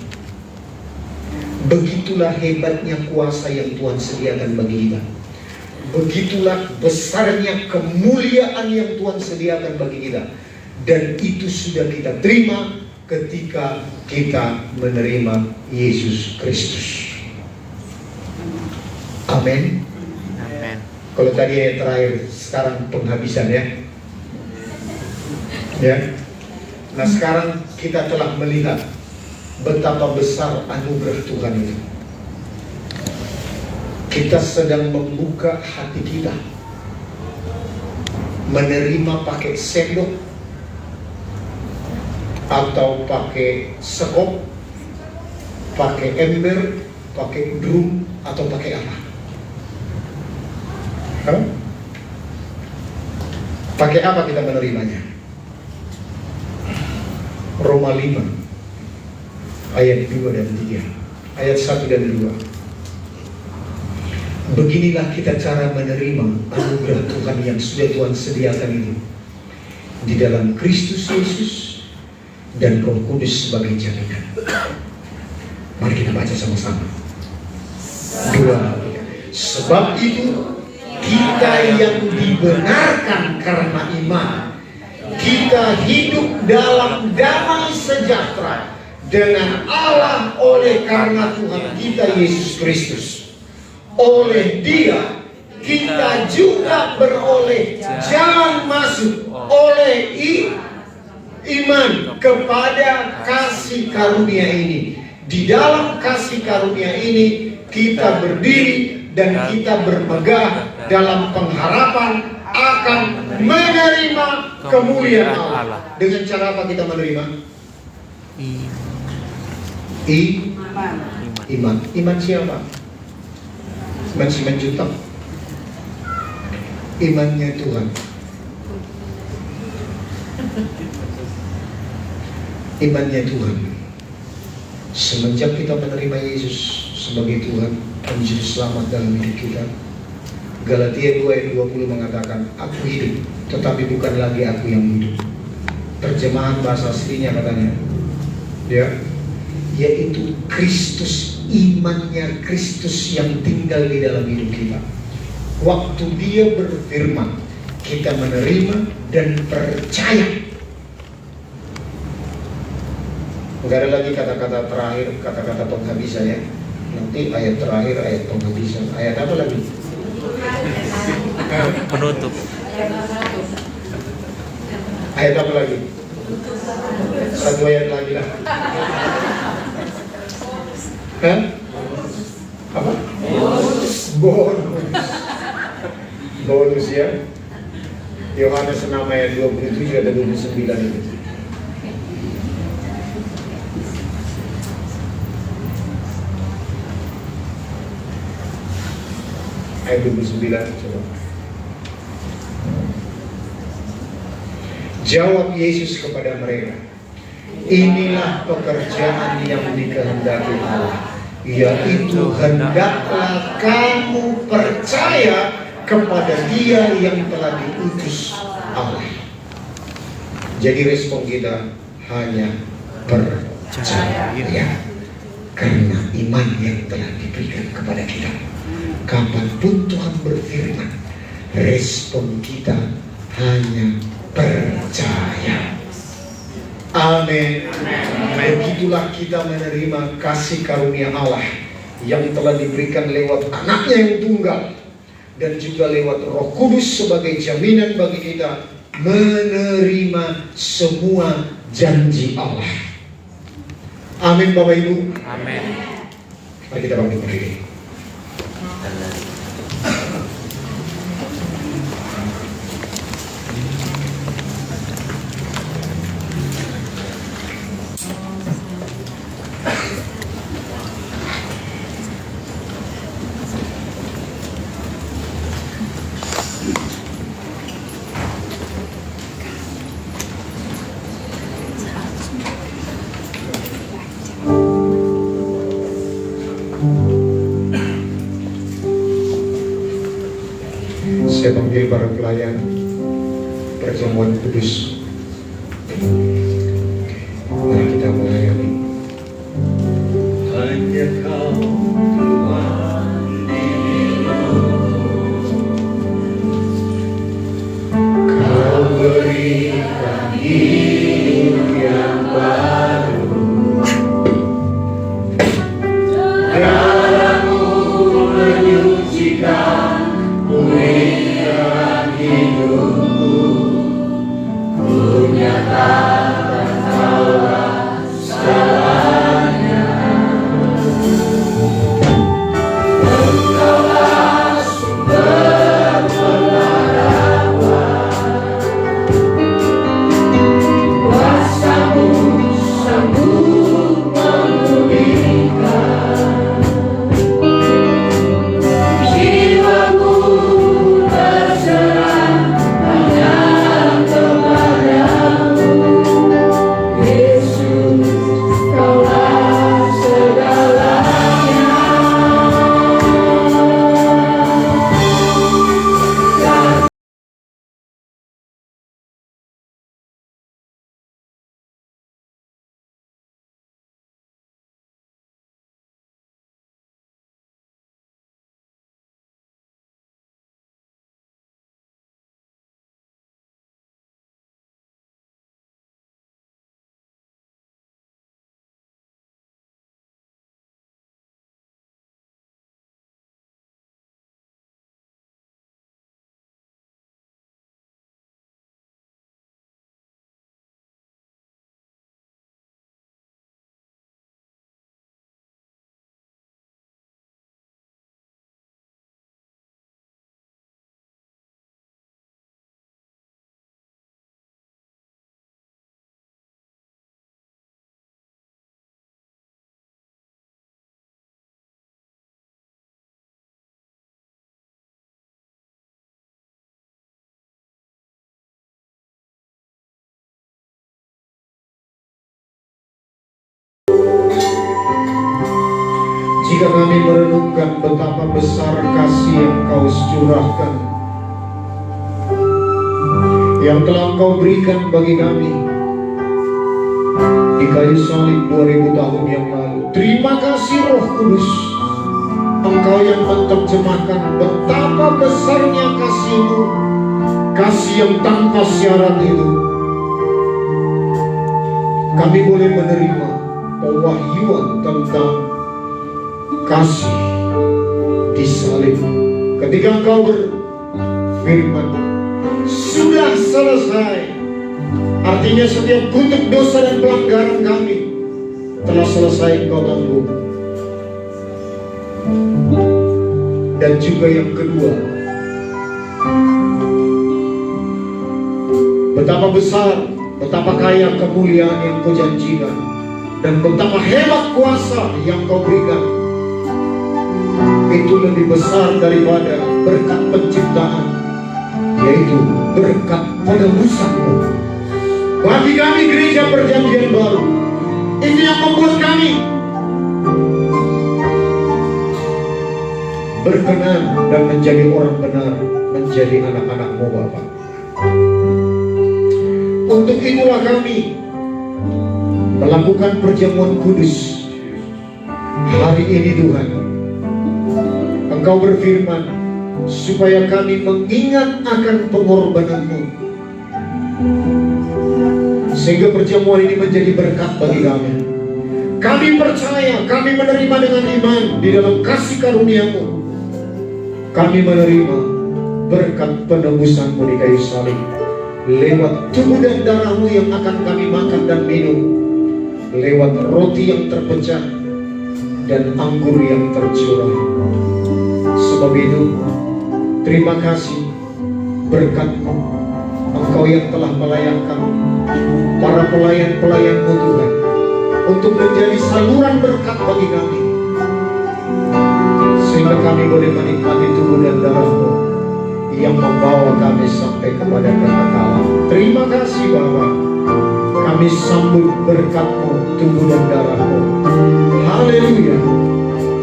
Begitulah hebatnya kuasa yang Tuhan sediakan bagi kita. Begitulah besarnya kemuliaan yang Tuhan sediakan bagi kita. Dan itu sudah kita terima ketika kita menerima Yesus Kristus. Amin. Amin. Kalau tadi yang terakhir, sekarang penghabisan ya. Ya. Nah sekarang kita telah melihat betapa besar anugerah Tuhan itu. Kita sedang membuka hati kita, menerima pakai sendok atau pakai sekop, pakai ember, pakai drum, atau pakai apa? Hah? Pakai apa kita menerimanya? Roma 5 ayat 2 dan 3, ayat 1 dan 2. Beginilah kita cara menerima anugerah Tuhan yang sudah Tuhan sediakan itu di dalam Kristus Yesus dan Roh Kudus sebagai jaminan. Mari kita baca sama-sama. 2. Sebab itu kita yang dibenarkan karena iman, kita hidup dalam damai sejahtera dengan Allah oleh karena Tuhan kita Yesus Kristus. Oleh Dia kita juga beroleh jalan masuk oleh iman kepada kasih karunia ini. Di dalam kasih karunia ini kita berdiri dan kita bermegah dalam pengharapan akan menerima kemuliaan Allah. Dengan cara apa kita menerima? Iman. Iman siapa? Iman si menjutak. Imannya Tuhan. Imannya Tuhan. Semenjak kita menerima Yesus sebagai Tuhan dan Juru Selamat dalam hidup kita, Galatia 2 ayat 20 mengatakan, aku hidup, tetapi bukan lagi aku yang hidup. Terjemahan bahasa aslinya katanya, ya, yaitu Kristus. Imannya Kristus yang tinggal di dalam hidup kita. Waktu Dia berfirman, kita menerima dan percaya. Enggak ada lagi kata-kata terakhir, kata-kata penghabisan ya. Nanti ayat terakhir, ayat penghabisan. Ayat apa lagi? Penutup. Ayat apa lagi? Satu ayat lagi lah. Hah? Apa? Bonus ya. Yohanes 6 ayat 27 dan 29 itu. Ayat 29 coba. Jawab Yesus kepada mereka, inilah pekerjaan yang dikehendaki Allah, yaitu hendaklah kamu percaya kepada Dia yang telah diutus Allah. Jadi respon kita hanya percaya, karena iman yang telah diberikan kepada kita. Kapanpun Tuhan berfirman, respon kita hanya percaya. Amin. Begitulah kita menerima kasih karunia Allah yang telah diberikan lewat anaknya yang tunggal dan juga lewat Roh Kudus sebagai jaminan bagi kita menerima semua janji Allah. Amin Bapak Ibu. Amin. Mari kita bangkit berdiri. Saya panggil para pelayan perjamuan kudus. Mari kita melayani. Hanya Kau hidup yang baru. Darahmu menyucikan purihan hidupku. Ku nyatakan Kaulah segalanya. Engkaulah sumber pengharapan. Kuasa-Mu sanggup memulihkan. Jiwaku berserah hanya kepadamu. Yesus, Kaulah segalanya. Jika kami merenungkan betapa besar kasih yang Kau curahkan, yang telah Kau berikan bagi kami di kayu salib 2000 tahun yang lalu. Terima kasih Roh Kudus, Engkau yang menerjemahkan betapa besarnya kasih-Mu, kasih yang tanpa syarat itu. Kami boleh menerima pewahyuan tentang kasih di salib. Ketika Engkau berfirman, sudah selesai. Artinya setiap kutuk dosa dan pelanggaran kami telah selesai Engkau tanggung. Dan juga yang kedua, betapa besar, betapa kaya kemuliaan yang Kau janjikan, dan betapa hebat kuasa yang Kau berikan. Itu lebih besar daripada berkat penciptaan, yaitu berkat penebusan-Mu. Bagi kami gereja perjanjian baru, itu yang membuat kami berkenan dan menjadi orang benar, menjadi anak-anak-Mu Bapa. Untuk itulah kami melakukan perjamuan kudus hari ini. Tuhan, Engkau berfirman supaya kami mengingat akan pengorbanan-Mu, sehingga perjamuan ini menjadi berkat bagi kami. Kami percaya, kami menerima dengan iman di dalam kasih karunia-Mu. Kami menerima berkat penebusan-Mu di kayu salib, lewat tubuh dan darah-Mu yang akan kami makan dan minum, lewat roti yang terpecah dan anggur yang tercurah. Sebab itu, terima kasih berkat-Mu, Engkau yang telah melayakkan para pelayan-pelayan-Mu Tuhan, untuk menjadi saluran berkat bagi kami, sehingga kami boleh menikmati tubuh dan darah-Mu yang membawa kami sampai kepada kekekalan. Terima kasih Bapa, kami sambut berkat-Mu, tubuh dan darah-Mu. Haleluya.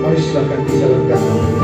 Mari silakan dijalankan.